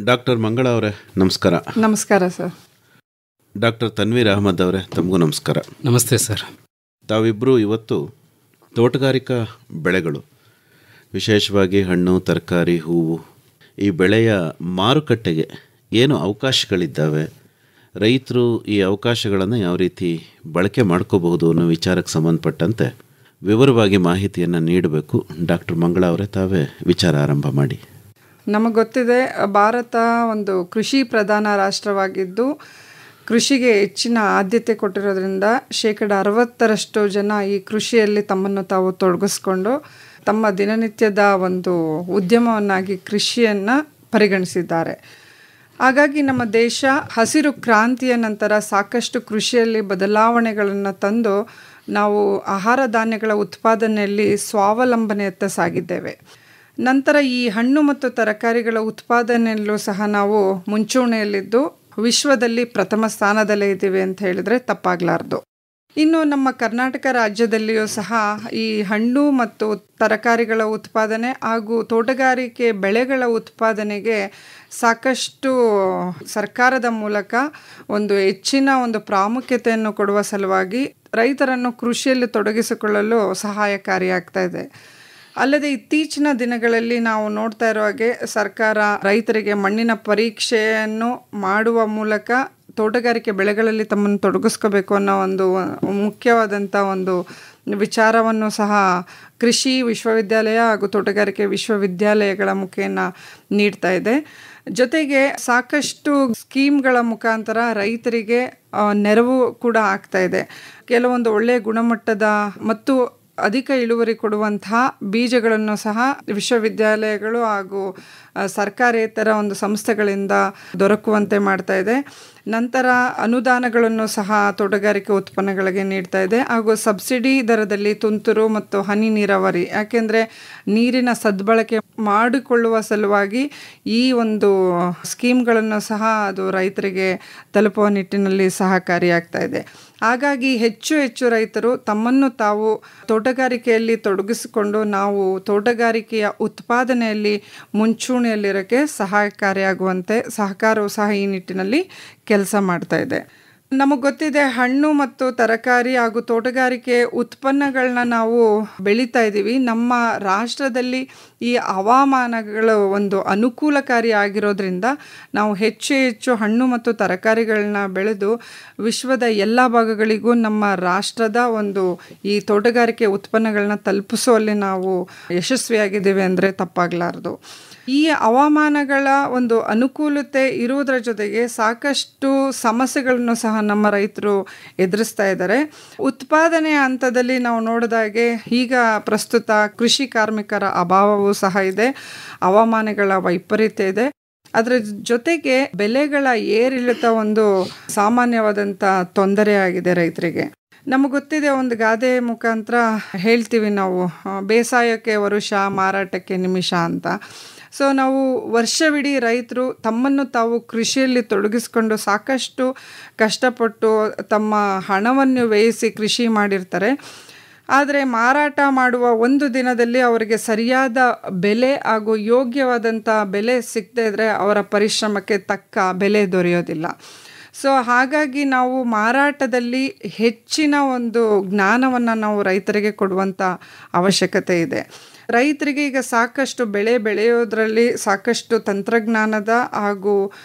Doctor ಮಂಗಳ ಅವರೇ ನಮಸ್ಕಾರ. ನಮಸ್ಕಾರ ಸರ್. ಡಾಕ್ಟರ್ ತನ್ವೀರ್ ಅಹಮದ್ ಅವರೇ ತಮಗೂ ನಮಸ್ಕಾರ. ನಮಸ್ತೆ ಸರ್. ತಾವಿಬ್ಬರು ಇವತ್ತು ತೋಟಗಾರಿಕಾ ಬೆಳೆಗಳು, ವಿಶೇಷವಾಗಿ ಹಣ್ಣು, ತರಕಾರಿ, ಹೂವು, ಈ ಬೆಳೆಯ ಮಾರುಕಟ್ಟೆಗೆ ಏನು ಅವಕಾಶಗಳಿದ್ದಾವೆ, ರೈತರು ಈ ಅವಕಾಶಗಳನ್ನು ಯಾವ ರೀತಿ ಬಳಕೆ ಮಾಡ್ಕೋಬಹುದು ಅನ್ನೋ ವಿಚಾರಕ್ಕೆ ಸಂಬಂಧಪಟ್ಟಂತೆ ವಿವರವಾಗಿ ಮಾಹಿತಿಯನ್ನು ನೀಡಬೇಕು. ಡಾಕ್ಟರ್ ಮಂಗಳ ಅವರೇ, ತಾವೇ ವಿಚಾರ ಆರಂಭ ಮಾಡಿ. ನಮಗೆ ಗೊತ್ತಿದೆ, ಭಾರತ ಒಂದು ಕೃಷಿ ಪ್ರಧಾನ ರಾಷ್ಟ್ರವಾಗಿದ್ದು ಕೃಷಿಗೆ ಹೆಚ್ಚಿನ ಆದ್ಯತೆ ಕೊಟ್ಟಿರೋದ್ರಿಂದ 60% ಜನ ಈ ಕೃಷಿಯಲ್ಲಿ ತಮ್ಮನ್ನು ತಾವು ತೊಡಗಿಸ್ಕೊಂಡು ತಮ್ಮ ದಿನನಿತ್ಯದ ಒಂದು ಉದ್ಯಮವನ್ನಾಗಿ ಕೃಷಿಯನ್ನು ಪರಿಗಣಿಸಿದ್ದಾರೆ. ಹಾಗಾಗಿ ನಮ್ಮ ದೇಶ ಹಸಿರು ಕ್ರಾಂತಿಯ ನಂತರ ಸಾಕಷ್ಟು ಕೃಷಿಯಲ್ಲಿ ಬದಲಾವಣೆಗಳನ್ನು ತಂದು ನಾವು ಆಹಾರ ಧಾನ್ಯಗಳ ಉತ್ಪಾದನೆಯಲ್ಲಿ ಸ್ವಾವಲಂಬನೆಯತ್ತ ಸಾಗಿದ್ದೇವೆ. ನಂತರ ಈ ಹಣ್ಣು ಮತ್ತು ತರಕಾರಿಗಳ ಉತ್ಪಾದನೆಯಲ್ಲೂ ಸಹ ನಾವು ಮುಂಚೂಣಿಯಲ್ಲಿದ್ದು ವಿಶ್ವದಲ್ಲಿ ಪ್ರಥಮ ಸ್ಥಾನದಲ್ಲೇ ಇದ್ದೀವಿ ಅಂತ ಹೇಳಿದರೆ ತಪ್ಪಾಗಲಾರ್ದು. ಇನ್ನು ನಮ್ಮ ಕರ್ನಾಟಕ ರಾಜ್ಯದಲ್ಲಿಯೂ ಸಹ ಈ ಹಣ್ಣು ಮತ್ತು ತರಕಾರಿಗಳ ಉತ್ಪಾದನೆ ಹಾಗೂ ತೋಟಗಾರಿಕೆ ಬೆಳೆಗಳ ಉತ್ಪಾದನೆಗೆ ಸಾಕಷ್ಟು ಸರ್ಕಾರದ ಮೂಲಕ ಒಂದು ಹೆಚ್ಚಿನ ಒಂದು ಪ್ರಾಮುಖ್ಯತೆಯನ್ನು ಕೊಡುವ ಸಲುವಾಗಿ ರೈತರನ್ನು ಕೃಷಿಯಲ್ಲಿ ತೊಡಗಿಸಿಕೊಳ್ಳಲು ಸಹಾಯಕಾರಿಯಾಗ್ತಾ ಇದೆ. ಅಲ್ಲದೆ ಇತ್ತೀಚಿನ ದಿನಗಳಲ್ಲಿ ನಾವು ನೋಡ್ತಾ ಇರೋ ಹಾಗೆ ಸರ್ಕಾರ ರೈತರಿಗೆ ಮಣ್ಣಿನ ಪರೀಕ್ಷೆಯನ್ನು ಮಾಡುವ ಮೂಲಕ ತೋಟಗಾರಿಕೆ ಬೆಳೆಗಳಲ್ಲಿ ತಮ್ಮನ್ನು ತೊಡಗಿಸ್ಕೋಬೇಕು ಅನ್ನೋ ಒಂದು ಮುಖ್ಯವಾದಂಥ ಒಂದು ವಿಚಾರವನ್ನು ಸಹ ಕೃಷಿ ವಿಶ್ವವಿದ್ಯಾಲಯ ಹಾಗೂ ತೋಟಗಾರಿಕೆ ವಿಶ್ವವಿದ್ಯಾಲಯಗಳ ಮುಖೇನ ನೀಡ್ತಾ ಇದೆ. ಜೊತೆಗೆ ಸಾಕಷ್ಟು ಸ್ಕೀಮ್ಗಳ ಮುಖಾಂತರ ರೈತರಿಗೆ ನೆರವು ಕೂಡ ಆಗ್ತಾ ಇದೆ. ಕೆಲವೊಂದು ಒಳ್ಳೆಯ ಗುಣಮಟ್ಟದ ಮತ್ತು ಅಧಿಕ ಇಳುವರಿ ಕೊಡುವಂತಹ ಬೀಜಗಳನ್ನು ಸಹ ವಿಶ್ವವಿದ್ಯಾಲಯಗಳು ಹಾಗೂ ಸರ್ಕಾರೇತರ ಒಂದು ಸಂಸ್ಥೆಗಳಿಂದ ದೊರಕುವಂತೆ ಮಾಡ್ತಾ ಇದೆ. ನಂತರ ಅನುದಾನಗಳನ್ನು ಸಹ ತೋಟಗಾರಿಕೆ ಉತ್ಪನ್ನಗಳಿಗೆ ನೀಡ್ತಾ ಇದೆ ಹಾಗೂ ಸಬ್ಸಿಡಿ ದರದಲ್ಲಿ ತುಂತುರು ಮತ್ತು ಹನಿ ನೀರಾವರಿ, ಯಾಕೆಂದರೆ ನೀರಿನ ಸದ್ಬಳಕೆ ಮಾಡಿಕೊಳ್ಳುವ ಸಲುವಾಗಿ ಈ ಒಂದು ಸ್ಕೀಮ್ಗಳನ್ನು ಸಹ ಅದು ರೈತರಿಗೆ ತಲುಪುವ ನಿಟ್ಟಿನಲ್ಲಿ ಸಹಕಾರಿಯಾಗ್ತಾ ಇದೆ. ಹಾಗಾಗಿ ಹೆಚ್ಚು ರೈತರು ತಮ್ಮನ್ನು ತಾವು ತೋಟಗಾರಿಕೆಯಲ್ಲಿ ತೊಡಗಿಸಿಕೊಂಡು ನಾವು ತೋಟಗಾರಿಕೆಯ ಉತ್ಪಾದನೆಯಲ್ಲಿ ಮುಂಚೂಣಿಯಲ್ಲಿರೋಕ್ಕೆ ಸಹಾಯಕಾರಿಯಾಗುವಂತೆ ಸಹಕಾರವು ಸಹ ಈ ನಿಟ್ಟಿನಲ್ಲಿ ಕೆಲಸ ಮಾಡ್ತಾ ಇದೆ. ನಮಗೆ ಗೊತ್ತಿದೆ, ಹಣ್ಣು ಮತ್ತು ತರಕಾರಿ ಹಾಗೂ ತೋಟಗಾರಿಕೆ ಉತ್ಪನ್ನಗಳನ್ನ ನಾವು ಬೆಳೀತಾ ಇದ್ದೀವಿ. ನಮ್ಮ ರಾಷ್ಟ್ರದಲ್ಲಿ ಈ ಹವಾಮಾನಗಳು ಒಂದು ಅನುಕೂಲಕಾರಿ ಆಗಿರೋದ್ರಿಂದ ನಾವು ಹೆಚ್ಚು ಹಣ್ಣು ಮತ್ತು ತರಕಾರಿಗಳನ್ನ ಬೆಳೆದು ವಿಶ್ವದ ಎಲ್ಲ ಭಾಗಗಳಿಗೂ ನಮ್ಮ ರಾಷ್ಟ್ರದ ಒಂದು ಈ ತೋಟಗಾರಿಕೆ ಉತ್ಪನ್ನಗಳನ್ನ ತಲುಪಿಸುವಲ್ಲಿ ನಾವು ಯಶಸ್ವಿಯಾಗಿದ್ದೇವೆ ಅಂದರೆ ತಪ್ಪಾಗಲಾರದು. ಈ ಹವಾಮಾನಗಳ ಒಂದು ಅನುಕೂಲತೆ ಇರುವುದರ ಜೊತೆಗೆ ಸಾಕಷ್ಟು ಸಮಸ್ಯೆಗಳನ್ನು ಸಹ ನಮ್ಮ ರೈತರು ಎದುರಿಸ್ತಾ ಇದ್ದಾರೆ. ಉತ್ಪಾದನೆಯ ಹಂತದಲ್ಲಿ ನಾವು ನೋಡಿದಾಗೆ ಈಗ ಪ್ರಸ್ತುತ ಕೃಷಿ ಕಾರ್ಮಿಕರ ಅಭಾವವೂ ಸಹ ಇದೆ, ಹವಾಮಾನಗಳ ವೈಪರೀತ್ಯ ಇದೆ. ಅದರ ಜೊತೆಗೆ ಬೆಲೆಗಳ ಏರಿಳಿತ ಒಂದು ಸಾಮಾನ್ಯವಾದಂಥ ತೊಂದರೆಯಾಗಿದೆ ರೈತರಿಗೆ. ನಮಗೆ ಗೊತ್ತಿದೆ, ಒಂದು ಗಾದೆ ಮುಖಾಂತರ ಹೇಳ್ತೀವಿ ನಾವು, ಬೇಸಾಯಕ್ಕೆ ವರುಷ, ಮಾರಾಟಕ್ಕೆ ನಿಮಿಷ ಅಂತ. ಸೊ ನಾವು ವರ್ಷವಿಡೀ ರೈತರು ತಮ್ಮನ್ನು ತಾವು ಕೃಷಿಯಲ್ಲಿ ತೊಡಗಿಸ್ಕೊಂಡು ಸಾಕಷ್ಟು ಕಷ್ಟಪಟ್ಟು ತಮ್ಮ ಹಣವನ್ನು ವ್ಯಯಿಸಿ ಕೃಷಿ ಮಾಡಿರ್ತಾರೆ. ಆದರೆ ಮಾರಾಟ ಮಾಡುವ ಒಂದು ದಿನದಲ್ಲಿ ಅವರಿಗೆ ಸರಿಯಾದ ಬೆಲೆ ಹಾಗೂ ಯೋಗ್ಯವಾದಂಥ ಬೆಲೆ ಸಿಗದೇ ಇದ್ದರೆ ಅವರ ಪರಿಶ್ರಮಕ್ಕೆ ತಕ್ಕ ಬೆಲೆ ದೊರೆಯೋದಿಲ್ಲ. ಸೊ ಹಾಗಾಗಿ ನಾವು ಮಾರಾಟದಲ್ಲಿ ಹೆಚ್ಚಿನ ಒಂದು ಜ್ಞಾನವನ್ನು ನಾವು ರೈತರಿಗೆ ಕೊಡುವಂಥ ಅವಶ್ಯಕತೆ ಇದೆ. ರೈತರಿಗೆ ಈಗ ಸಾಕಷ್ಟು ಬೆಳೆ ಬೆಳೆಯೋದ್ರಲ್ಲಿ ಸಾಕಷ್ಟು ತಂತ್ರಜ್ಞಾನದ ಹಾಗೂ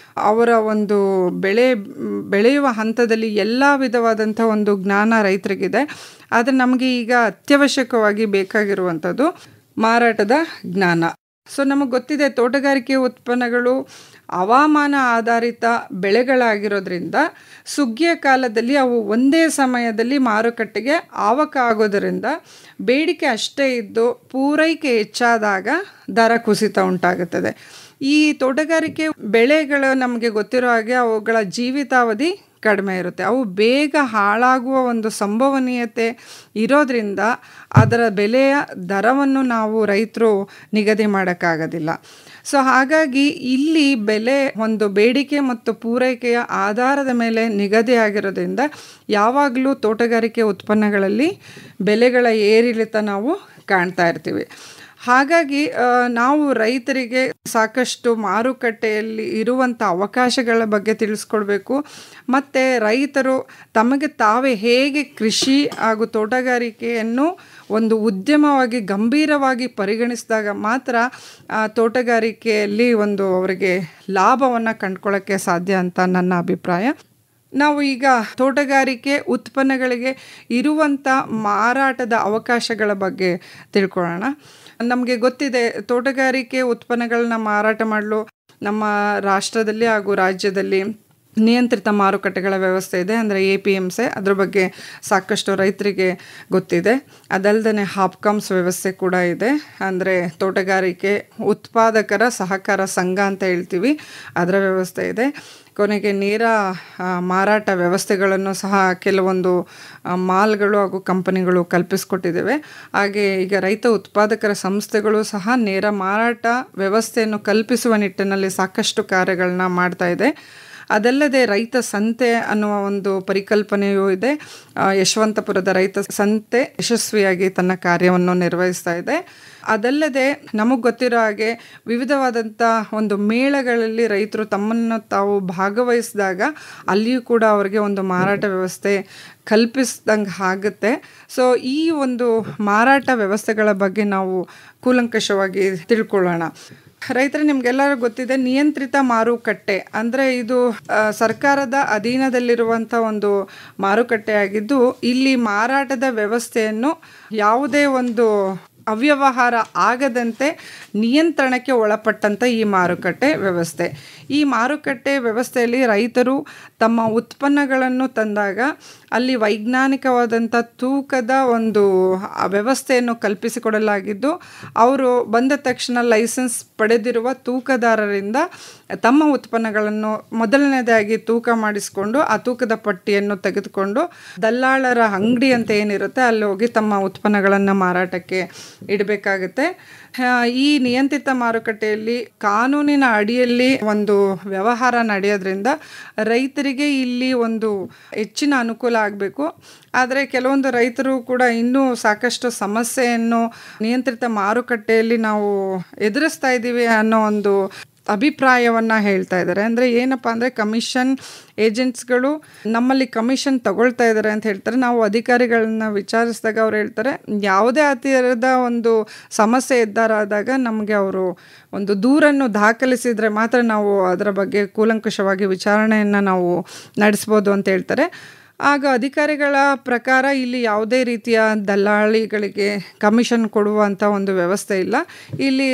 ಅವರ ಒಂದು ಬೆಳೆಯುವ ಹಂತದಲ್ಲಿ ಎಲ್ಲ ವಿಧವಾದಂಥ ಒಂದು ಜ್ಞಾನ ರೈತರಿಗಿದೆ. ಆದರೆ ನಮಗೆ ಈಗ ಅತ್ಯವಶ್ಯಕವಾಗಿ ಬೇಕಾಗಿರುವಂಥದ್ದು ಮಾರಾಟದ ಜ್ಞಾನ. ಸೊ ನಮಗೆ ಗೊತ್ತಿದೆ, ತೋಟಗಾರಿಕೆ ಉತ್ಪನ್ನಗಳು ಹವಾಮಾನ ಆಧಾರಿತ ಬೆಳೆಗಳಾಗಿರೋದ್ರಿಂದ ಸುಗ್ಗಿಯ ಕಾಲದಲ್ಲಿ ಅವು ಒಂದೇ ಸಮಯದಲ್ಲಿ ಮಾರುಕಟ್ಟೆಗೆ ಆವಕ ಆಗೋದರಿಂದ ಬೇಡಿಕೆ ಅಷ್ಟೇ ಇದ್ದು ಪೂರೈಕೆ ಹೆಚ್ಚಾದಾಗ ದರ ಕುಸಿತ ಉಂಟಾಗುತ್ತದೆ. ಈ ತೋಟಗಾರಿಕೆ ಬೆಳೆಗಳು ನಮಗೆ ಗೊತ್ತಿರೋ ಹಾಗೆ ಅವುಗಳ ಜೀವಿತಾವಧಿ ಕಡಿಮೆ ಇರುತ್ತೆ. ಅವು ಬೇಗ ಹಾಳಾಗುವ ಒಂದು ಸಂಭವನೀಯತೆ ಇರೋದ್ರಿಂದ ಅದರ ಬೆಲೆಯ ದರವನ್ನು ನಾವು ರೈತರು ನಿಗದಿ ಮಾಡೋಕ್ಕಾಗೋದಿಲ್ಲ. ಸೊ ಹಾಗಾಗಿ ಇಲ್ಲಿ ಬೆಲೆ ಒಂದು ಬೇಡಿಕೆ ಮತ್ತು ಪೂರೈಕೆಯ ಆಧಾರದ ಮೇಲೆ ನಿಗದಿಯಾಗಿರೋದ್ರಿಂದ ಯಾವಾಗಲೂ ತೋಟಗಾರಿಕೆ ಉತ್ಪನ್ನಗಳಲ್ಲಿ ಬೆಲೆಗಳ ಏರಿಳಿತ ನಾವು ಕಾಣ್ತಾ ಇರ್ತೀವಿ. ಹಾಗಾಗಿ ನಾವು ರೈತರಿಗೆ ಸಾಕಷ್ಟು ಮಾರುಕಟ್ಟೆಯಲ್ಲಿ ಇರುವಂಥ ಅವಕಾಶಗಳ ಬಗ್ಗೆ ತಿಳಿಸ್ಕೊಡ್ಬೇಕು. ಮತ್ತು ರೈತರು ತಮಗೆ ತಾವೇ ಹೇಗೆ ಕೃಷಿ ಹಾಗೂ ತೋಟಗಾರಿಕೆಯನ್ನು ಒಂದು ಉದ್ಯಮವಾಗಿ ಗಂಭೀರವಾಗಿ ಪರಿಗಣಿಸಿದಾಗ ಮಾತ್ರ ತೋಟಗಾರಿಕೆಯಲ್ಲಿ ಒಂದು ಅವರಿಗೆ ಲಾಭವನ್ನು ಕಂಡುಕೊಳ್ಳೋಕ್ಕೆ ಸಾಧ್ಯ ಅಂತ ನನ್ನ ಅಭಿಪ್ರಾಯ. ನಾವು ಈಗ ತೋಟಗಾರಿಕೆ ಉತ್ಪನ್ನಗಳಿಗೆ ಇರುವಂಥ ಮಾರಾಟದ ಅವಕಾಶಗಳ ಬಗ್ಗೆ ತಿಳ್ಕೊಳ್ಳೋಣ. ನಮಗೆ ಗೊತ್ತಿದೆ, ತೋಟಗಾರಿಕೆ ಉತ್ಪನ್ನಗಳನ್ನ ಮಾರಾಟ ಮಾಡಲು ನಮ್ಮ ರಾಷ್ಟ್ರದಲ್ಲಿ ಹಾಗೂ ರಾಜ್ಯದಲ್ಲಿ ನಿಯಂತ್ರಿತ ಮಾರುಕಟ್ಟೆಗಳ ವ್ಯವಸ್ಥೆ ಇದೆ, ಅಂದರೆ APMC. ಅದ್ರ ಬಗ್ಗೆ ಸಾಕಷ್ಟು ರೈತರಿಗೆ ಗೊತ್ತಿದೆ. ಅದಲ್ಲದೆ ಹಾಪ್ಕಾಮ್ಸ್ ವ್ಯವಸ್ಥೆ ಕೂಡ ಇದೆ, ಅಂದರೆ ತೋಟಗಾರಿಕೆ ಉತ್ಪಾದಕರ ಸಹಕಾರ ಸಂಘ ಅಂತ ಹೇಳ್ತೀವಿ, ಅದರ ವ್ಯವಸ್ಥೆ ಇದೆ. ಕೊನೆಗೆ ನೇರ ಮಾರಾಟ ವ್ಯವಸ್ಥೆಗಳನ್ನು ಸಹ ಕೆಲವೊಂದು ಮಾಲ್ಗಳು ಹಾಗೂ ಕಂಪನಿಗಳು ಕಲ್ಪಿಸಿಕೊಟ್ಟಿದ್ದೇವೆ. ಹಾಗೆ ಈಗ ರೈತ ಉತ್ಪಾದಕರ ಸಂಸ್ಥೆಗಳು ಸಹ ನೇರ ಮಾರಾಟ ವ್ಯವಸ್ಥೆಯನ್ನು ಕಲ್ಪಿಸುವ ನಿಟ್ಟಿನಲ್ಲಿ ಸಾಕಷ್ಟು ಕಾರ್ಯಗಳನ್ನ ಮಾಡ್ತಾ ಇದೆ. ಅದಲ್ಲದೆ ರೈತ ಸಂತೆ ಅನ್ನುವ ಒಂದು ಪರಿಕಲ್ಪನೆಯೂ ಇದೆ. ಯಶವಂತಪುರದ ರೈತ ಸಂತೆ ಯಶಸ್ವಿಯಾಗಿ ತನ್ನ ಕಾರ್ಯವನ್ನು ನಿರ್ವಹಿಸ್ತಾ ಇದೆ. ಅದಲ್ಲದೆ ನಮಗೆ ಗೊತ್ತಿರೋ ಹಾಗೆ ವಿವಿಧವಾದಂಥ ಒಂದು ಮೇಳಗಳಲ್ಲಿ ರೈತರು ತಮ್ಮನ್ನು ತಾವು ಭಾಗವಹಿಸಿದಾಗ ಅಲ್ಲಿಯೂ ಕೂಡ ಅವರಿಗೆ ಒಂದು ಮಾರಾಟ ವ್ಯವಸ್ಥೆ ಕಲ್ಪಿಸ್ದಂಗೆ ಆಗುತ್ತೆ. ಸೊ ಈ ಒಂದು ಮಾರಾಟ ವ್ಯವಸ್ಥೆಗಳ ಬಗ್ಗೆ ನಾವು ಕೂಲಂಕಷವಾಗಿ ತಿಳ್ಕೊಳ್ಳೋಣ. ರೈತರು ನಿಮಗೆಲ್ಲರೂ ಗೊತ್ತಿದೆ, ನಿಯಂತ್ರಿತ ಮಾರುಕಟ್ಟೆ ಅಂದರೆ ಇದು ಸರ್ಕಾರದ ಅಧೀನದಲ್ಲಿರುವಂಥ ಒಂದು ಮಾರುಕಟ್ಟೆ ಆಗಿದ್ದು, ಇಲ್ಲಿ ಮಾರಾಟದ ವ್ಯವಸ್ಥೆಯನ್ನು ಯಾವುದೇ ಒಂದು ಅವ್ಯವಹಾರ ಆಗದಂತೆ ನಿಯಂತ್ರಣಕ್ಕೆ ಒಳಪಟ್ಟಂಥ ಈ ಮಾರುಕಟ್ಟೆ ವ್ಯವಸ್ಥೆ. ಈ ಮಾರುಕಟ್ಟೆ ವ್ಯವಸ್ಥೆಯಲ್ಲಿ ರೈತರು ತಮ್ಮ ಉತ್ಪನ್ನಗಳನ್ನು ತಂದಾಗ ಅಲ್ಲಿ ವೈಜ್ಞಾನಿಕವಾದಂಥ ತೂಕದ ಒಂದು ವ್ಯವಸ್ಥೆಯನ್ನು ಕಲ್ಪಿಸಿಕೊಡಲಾಗಿದ್ದು, ಅವರು ಬಂದ ತಕ್ಷಣ ಲೈಸೆನ್ಸ್ ಪಡೆದಿರುವ ತೂಕದಾರರಿಂದ ತಮ್ಮ ಉತ್ಪನ್ನಗಳನ್ನು ಮೊದಲನೇದಾಗಿ ತೂಕ ಮಾಡಿಸಿಕೊಂಡು ಆ ತೂಕದ ಪಟ್ಟಿಯನ್ನು ತೆಗೆದುಕೊಂಡು ದಲ್ಲಾಳರ ಅಂಗಡಿ ಅಂತ ಏನಿರುತ್ತೆ ಅಲ್ಲಿ ಹೋಗಿ ತಮ್ಮ ಉತ್ಪನ್ನಗಳನ್ನು ಮಾರಾಟಕ್ಕೆ ಇಡಬೇಕಾಗುತ್ತೆ. ಈ ನಿಯಂತ್ರಿತ ಮಾರುಕಟ್ಟೆಯಲ್ಲಿ ಕಾನೂನಿನ ಅಡಿಯಲ್ಲಿ ಒಂದು ವ್ಯವಹಾರ ನಡೆಯೋದ್ರಿಂದ ರೈತರಿಗೆ ಇಲ್ಲಿ ಒಂದು ಹೆಚ್ಚಿನ ಅನುಕೂಲ ಆಗಬೇಕು. ಆದರೆ ಕೆಲವೊಂದು ರೈತರು ಕೂಡ ಇನ್ನೂ ಸಾಕಷ್ಟು ಸಮಸ್ಯೆಯನ್ನು ನಿಯಂತ್ರಿತ ಮಾರುಕಟ್ಟೆಯಲ್ಲಿ ನಾವು ಎದುರಿಸ್ತಾ ಇದ್ದೀವಿ ಅನ್ನೋ ಒಂದು ಅಭಿಪ್ರಾಯವನ್ನು ಹೇಳ್ತಾ ಇದ್ದಾರೆ. ಅಂದರೆ ಏನಪ್ಪ ಅಂದರೆ ಕಮಿಷನ್ ಏಜೆಂಟ್ಸ್ಗಳು ನಮ್ಮಲ್ಲಿ ಕಮಿಷನ್ ತಗೊಳ್ತಾ ಇದ್ದಾರೆ ಅಂತ ಹೇಳ್ತಾರೆ. ನಾವು ಅಧಿಕಾರಿಗಳನ್ನ ವಿಚಾರಿಸಿದಾಗ ಅವ್ರು ಹೇಳ್ತಾರೆ, ಯಾವುದೇ ಥರದ ಒಂದು ಸಮಸ್ಯೆ ಎದುರಾದಾಗ ನಮಗೆ ಅವರು ಒಂದು ದೂರನ್ನು ದಾಖಲಿಸಿದರೆ ಮಾತ್ರ ನಾವು ಅದರ ಬಗ್ಗೆ ಕೂಲಂಕಷವಾಗಿ ವಿಚಾರಣೆಯನ್ನು ನಾವು ನಡೆಸ್ಬೋದು ಅಂತ ಹೇಳ್ತಾರೆ. ಆಗ ಅಧಿಕಾರಿಗಳ ಪ್ರಕಾರ ಇಲ್ಲಿ ಯಾವುದೇ ರೀತಿಯ ದಲ್ಲಾಳಿಗಳಿಗೆ ಕಮಿಷನ್ ಕೊಡುವಂಥ ಒಂದು ವ್ಯವಸ್ಥೆ ಇಲ್ಲ. ಇಲ್ಲಿ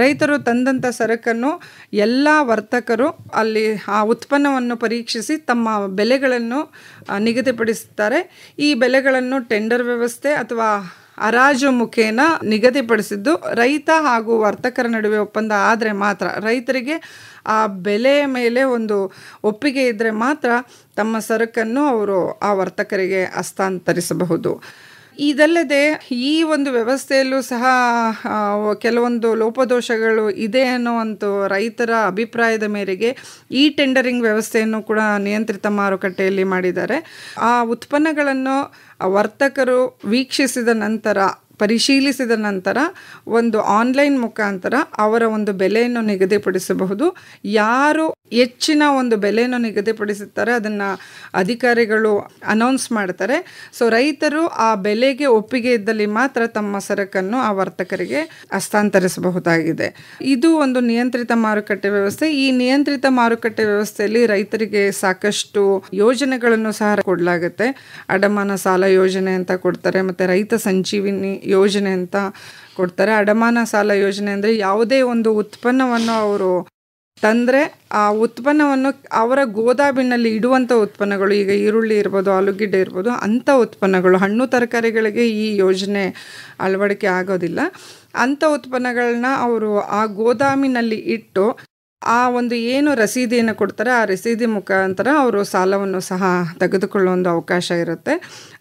ರೈತರು ತಂದಂಥ ಸರಕನ್ನು ಎಲ್ಲ ವರ್ತಕರು ಅಲ್ಲಿ ಆ ಉತ್ಪನ್ನವನ್ನು ಪರೀಕ್ಷಿಸಿ ತಮ್ಮ ಬೆಲೆಗಳನ್ನು ನಿಗದಿಪಡಿಸುತ್ತಾರೆ. ಈ ಬೆಲೆಗಳನ್ನು ಟೆಂಡರ್ ವ್ಯವಸ್ಥೆ ಅಥವಾ ಹರಾಜು ಮುಖೇನ ನಿಗದಿಪಡಿಸಿದ್ದು ರೈತ ಹಾಗೂ ವರ್ತಕರ ನಡುವೆ ಒಪ್ಪಂದ ಆದರೆ ಮಾತ್ರ, ರೈತರಿಗೆ ಆ ಬೆಲೆಯ ಮೇಲೆ ಒಂದು ಒಪ್ಪಿಗೆ ಇದ್ದರೆ ಮಾತ್ರ ತಮ್ಮ ಸರಕನ್ನು ಅವರು ಆ ವರ್ತಕರಿಗೆ ಹಸ್ತಾಂತರಿಸಬಹುದು. ಇದಲ್ಲದೆ ಈ ಒಂದು ವ್ಯವಸ್ಥೆಯಲ್ಲೂ ಸಹ ಕೆಲವೊಂದು ಲೋಪದೋಷಗಳು ಇದೆ ಅನ್ನುವಂಥ ರೈತರ ಅಭಿಪ್ರಾಯದ ಮೇರೆಗೆ ಈ ಟೆಂಡರಿಂಗ್ ವ್ಯವಸ್ಥೆಯನ್ನು ಕೂಡ ನಿಯಂತ್ರಿತ ಮಾರುಕಟ್ಟೆಯಲ್ಲಿ ಮಾಡಿದ್ದಾರೆ. ಆ ಉತ್ಪನ್ನಗಳನ್ನು ವರ್ತಕರು ವೀಕ್ಷಿಸಿದ ನಂತರ, ಪರಿಶೀಲಿಸಿದ ನಂತರ ಒಂದು ಆನ್ಲೈನ್ ಮುಖಾಂತರ ಅವರ ಒಂದು ಬೆಲೆಯನ್ನು ನಿಗದಿಪಡಿಸಬಹುದು. ಯಾರು ಹೆಚ್ಚಿನ ಒಂದು ಬೆಲೆಯನ್ನು ನಿಗದಿಪಡಿಸುತ್ತಾರೆ ಅದನ್ನು ಅಧಿಕಾರಿಗಳು ಅನೌನ್ಸ್ ಮಾಡ್ತಾರೆ. ಸೊ ರೈತರು ಆ ಬೆಲೆಗೆ ಒಪ್ಪಿಗೆ ಇದ್ದಲ್ಲಿ ಮಾತ್ರ ತಮ್ಮ ಸರಕನ್ನು ಆ ವರ್ತಕರಿಗೆ ಹಸ್ತಾಂತರಿಸಬಹುದಾಗಿದೆ. ಇದು ಒಂದು ನಿಯಂತ್ರಿತ ಮಾರುಕಟ್ಟೆ ವ್ಯವಸ್ಥೆ. ಈ ನಿಯಂತ್ರಿತ ಮಾರುಕಟ್ಟೆ ವ್ಯವಸ್ಥೆಯಲ್ಲಿ ರೈತರಿಗೆ ಸಾಕಷ್ಟು ಯೋಜನೆಗಳನ್ನು ಸಹ ಕೊಡಲಾಗುತ್ತೆ. ಅಡಮಾನ ಸಾಲ ಯೋಜನೆ ಅಂತ ಕೊಡ್ತಾರೆ, ಮತ್ತು ರೈತ ಸಂಜೀವಿನಿ ಯೋಜನೆ ಅಂತ ಕೊಡ್ತಾರೆ. ಅಡಮಾನ ಸಾಲ ಯೋಜನೆ ಅಂದರೆ ಯಾವುದೇ ಒಂದು ಉತ್ಪನ್ನವನ್ನು ಅವರು ತಂದರೆ ಆ ಉತ್ಪನ್ನವನ್ನು ಅವರ ಗೋದಾಮಿನಲ್ಲಿ ಇಡುವಂಥ ಉತ್ಪನ್ನಗಳು, ಈಗ ಈರುಳ್ಳಿ ಇರ್ಬೋದು, ಆಲೂಗೆಡ್ಡೆ ಇರ್ಬೋದು, ಅಂಥ ಉತ್ಪನ್ನಗಳು, ಹಣ್ಣು ತರಕಾರಿಗಳಿಗೆ ಈ ಯೋಜನೆ ಅಳವಡಿಕೆ ಆಗೋದಿಲ್ಲ. ಅಂಥ ಉತ್ಪನ್ನಗಳನ್ನ ಅವರು ಆ ಗೋದಾಮಿನಲ್ಲಿ ಇಟ್ಟು ಆ ಒಂದು ಏನು ರಸೀದಿಯನ್ನು ಕೊಡ್ತಾರೆ ಆ ರಸೀದಿ ಮುಖಾಂತರ ಅವರು ಸಾಲವನ್ನು ಸಹ ತೆಗೆದುಕೊಳ್ಳುವ ಒಂದು ಅವಕಾಶ ಇರುತ್ತೆ.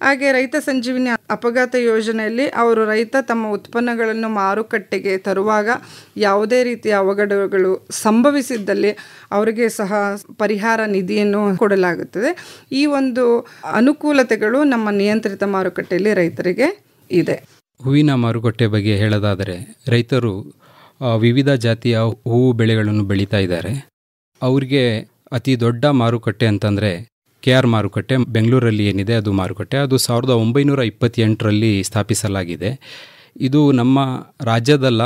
ಹಾಗೆ ರೈತ ಸಂಜೀವಿನಿ ಅಪಘಾತ ಯೋಜನೆಯಲ್ಲಿ ಅವರು ರೈತ ತಮ್ಮ ಉತ್ಪನ್ನಗಳನ್ನು ಮಾರುಕಟ್ಟೆಗೆ ತರುವಾಗ ಯಾವುದೇ ರೀತಿಯ ಅವಘಡಗಳು ಸಂಭವಿಸಿದ್ದಲ್ಲಿ ಅವರಿಗೆ ಸಹ ಪರಿಹಾರ ನಿಧಿಯನ್ನು ಕೊಡಲಾಗುತ್ತದೆ. ಈ ಒಂದು ಅನುಕೂಲತೆಗಳು ನಮ್ಮ ನಿಯಂತ್ರಿತ ಮಾರುಕಟ್ಟೆಯಲ್ಲಿ ರೈತರಿಗೆ ಇದೆ. ಹೂವಿನ ಮಾರುಕಟ್ಟೆ ಬಗ್ಗೆ ಹೇಳೋದಾದರೆ ರೈತರು ವಿವಿಧ ಜಾತಿಯ ಹೂವು ಬೆಳೆಗಳನ್ನು ಬೆಳೀತಾ ಇದ್ದಾರೆ. ಅವ್ರಿಗೆ ಅತಿ ದೊಡ್ಡ ಮಾರುಕಟ್ಟೆ ಅಂತಂದರೆ KR ಮಾರುಕಟ್ಟೆ ಬೆಂಗಳೂರಲ್ಲಿ ಏನಿದೆ ಅದು ಮಾರುಕಟ್ಟೆ. ಅದು 1928ರಲ್ಲಿ ಸ್ಥಾಪಿಸಲಾಗಿದೆ. ಇದು ನಮ್ಮ ರಾಜ್ಯದಲ್ಲ,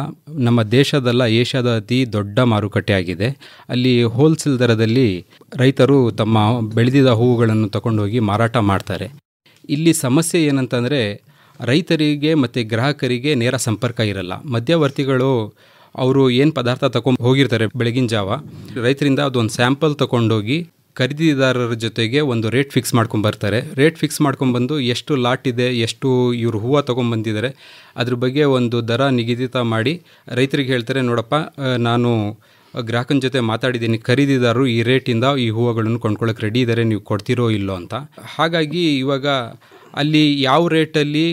ನಮ್ಮ ದೇಶದಲ್ಲ, ಏಷ್ಯಾದ ಅತಿ ದೊಡ್ಡ ಮಾರುಕಟ್ಟೆ ಆಗಿದೆ. ಅಲ್ಲಿ ಹೋಲ್ಸೇಲ್ ದರದಲ್ಲಿ ರೈತರು ತಮ್ಮ ಬೆಳೆದಿದ್ದ ಹೂವುಗಳನ್ನು ತಗೊಂಡೋಗಿ ಮಾರಾಟ ಮಾಡ್ತಾರೆ. ಇಲ್ಲಿ ಸಮಸ್ಯೆ ಏನಂತಂದರೆ ರೈತರಿಗೆ ಮತ್ತು ಗ್ರಾಹಕರಿಗೆ ನೇರ ಸಂಪರ್ಕ ಇರಲ್ಲ. ಮಧ್ಯವರ್ತಿಗಳು ಅವರು ಏನು ಪದಾರ್ಥ ತಗೊಂಡು ಹೋಗಿರ್ತಾರೆ ಬೆಳಗಿನ ಜಾವ, ರೈತರಿಂದ ಅದೊಂದು ಸ್ಯಾಂಪಲ್ ತೊಗೊಂಡೋಗಿ ಖರೀದಿದಾರರ ಜೊತೆಗೆ ಒಂದು ರೇಟ್ ಫಿಕ್ಸ್ ಮಾಡ್ಕೊಂಬರ್ತಾರೆ. ರೇಟ್ ಫಿಕ್ಸ್ ಮಾಡ್ಕೊಂಬಂದು ಎಷ್ಟು ಲಾಟ್ ಇದೆ, ಎಷ್ಟು ಇವರು ಹೂವು ತೊಗೊಂಬಂದಿದ್ದಾರೆ ಅದ್ರ ಬಗ್ಗೆ ಒಂದು ದರ ನಿಗದಿತ ಮಾಡಿ ರೈತರಿಗೆ ಹೇಳ್ತಾರೆ, ನೋಡಪ್ಪ ನಾನು ಗ್ರಾಹಕನ ಜೊತೆ ಮಾತಾಡಿದ್ದೀನಿ, ಖರೀದಿದಾರರು ಈ ರೇಟಿಂದ ಈ ಹೂವುಗಳನ್ನು ಕೊಂಡ್ಕೊಳ್ಳೋಕೆ ರೆಡಿ ಇದ್ದಾರೆ, ನೀವು ಕೊಡ್ತೀರೋ ಇಲ್ಲೋ ಅಂತ. ಹಾಗಾಗಿ ಇವಾಗ ಅಲ್ಲಿ ಯಾವ ರೇಟಲ್ಲಿ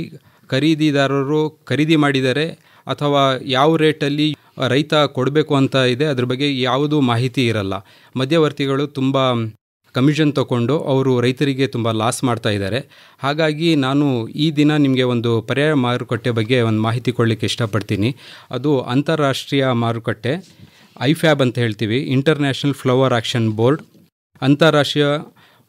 ಖರೀದಿದಾರರು ಖರೀದಿ ಮಾಡಿದ್ದಾರೆ ಅಥವಾ ಯಾವ ರೇಟಲ್ಲಿ ರೈತ ಕೊಡಬೇಕು ಅಂತ ಇದೆ ಅದ್ರ ಬಗ್ಗೆ ಯಾವುದೂ ಮಾಹಿತಿ ಇರಲ್ಲ. ಮಧ್ಯವರ್ತಿಗಳು ತುಂಬ ಕಮಿಷನ್ ತಗೊಂಡು ಅವರು ರೈತರಿಗೆ ತುಂಬ ಲಾಸ್ ಮಾಡ್ತಾ ಇದ್ದಾರೆ. ಹಾಗಾಗಿ ನಾನು ಈ ದಿನ ನಿಮಗೆ ಒಂದು ಪರ್ಯಾಯ ಮಾರುಕಟ್ಟೆ ಬಗ್ಗೆ ಒಂದು ಮಾಹಿತಿ ಕೊಡಲಿಕ್ಕೆ ಇಷ್ಟಪಡ್ತೀನಿ. ಅದು ಅಂತಾರಾಷ್ಟ್ರೀಯ ಮಾರುಕಟ್ಟೆ, IFAB ಅಂತ ಹೇಳ್ತೀವಿ, ಇಂಟರ್ನ್ಯಾಷನಲ್ ಫ್ಲವರ್ ಆಕ್ಷನ್ ಬೋರ್ಡ್, ಅಂತಾರಾಷ್ಟ್ರೀಯ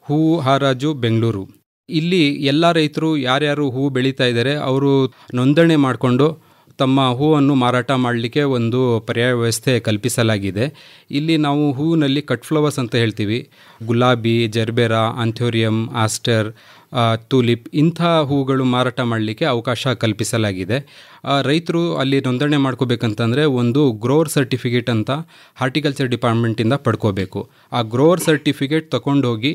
ಹೂ ಹರಾಜು ಬೆಂಗಳೂರು. ಇಲ್ಲಿ ಎಲ್ಲ ರೈತರು ಯಾರ್ಯಾರು ಹೂವು ಬೆಳೀತಾ ಇದ್ದಾರೆ ಅವರು ನೋಂದಣಿ ಮಾಡಿಕೊಂಡು ತಮ್ಮ ಹೂವನ್ನು ಮಾರಾಟ ಮಾಡಲಿಕ್ಕೆ ಒಂದು ಪರ್ಯಾಯ ವ್ಯವಸ್ಥೆ ಕಲ್ಪಿಸಲಾಗಿದೆ. ಇಲ್ಲಿ ನಾವು ಹೂವಿನಲ್ಲಿ ಕಟ್ ಫ್ಲವರ್ಸ್ ಅಂತ ಹೇಳ್ತೀವಿ, ಗುಲಾಬಿ, ಜರ್ಬೇರಾ, ಆಂಥೋರಿಯಂ, ಆಸ್ಟರ್, ಟುಲಿಪ್ ಇಂಥ ಹೂಗಳು ಮಾರಾಟ ಮಾಡಲಿಕ್ಕೆ ಅವಕಾಶ ಕಲ್ಪಿಸಲಾಗಿದೆ. ರೈತರು ಅಲ್ಲಿ ನೋಂದಣಿ ಮಾಡ್ಕೋಬೇಕಂತಂದರೆ ಒಂದು ಗ್ರೋವರ್ ಸರ್ಟಿಫಿಕೇಟ್ ಅಂತ ಹಾರ್ಟಿಕಲ್ಚರ್ ಡಿಪಾರ್ಟ್ಮೆಂಟಿಂದ ಪಡ್ಕೋಬೇಕು. ಆ ಗ್ರೋವರ್ ಸರ್ಟಿಫಿಕೇಟ್ ತಗೊಂಡೋಗಿ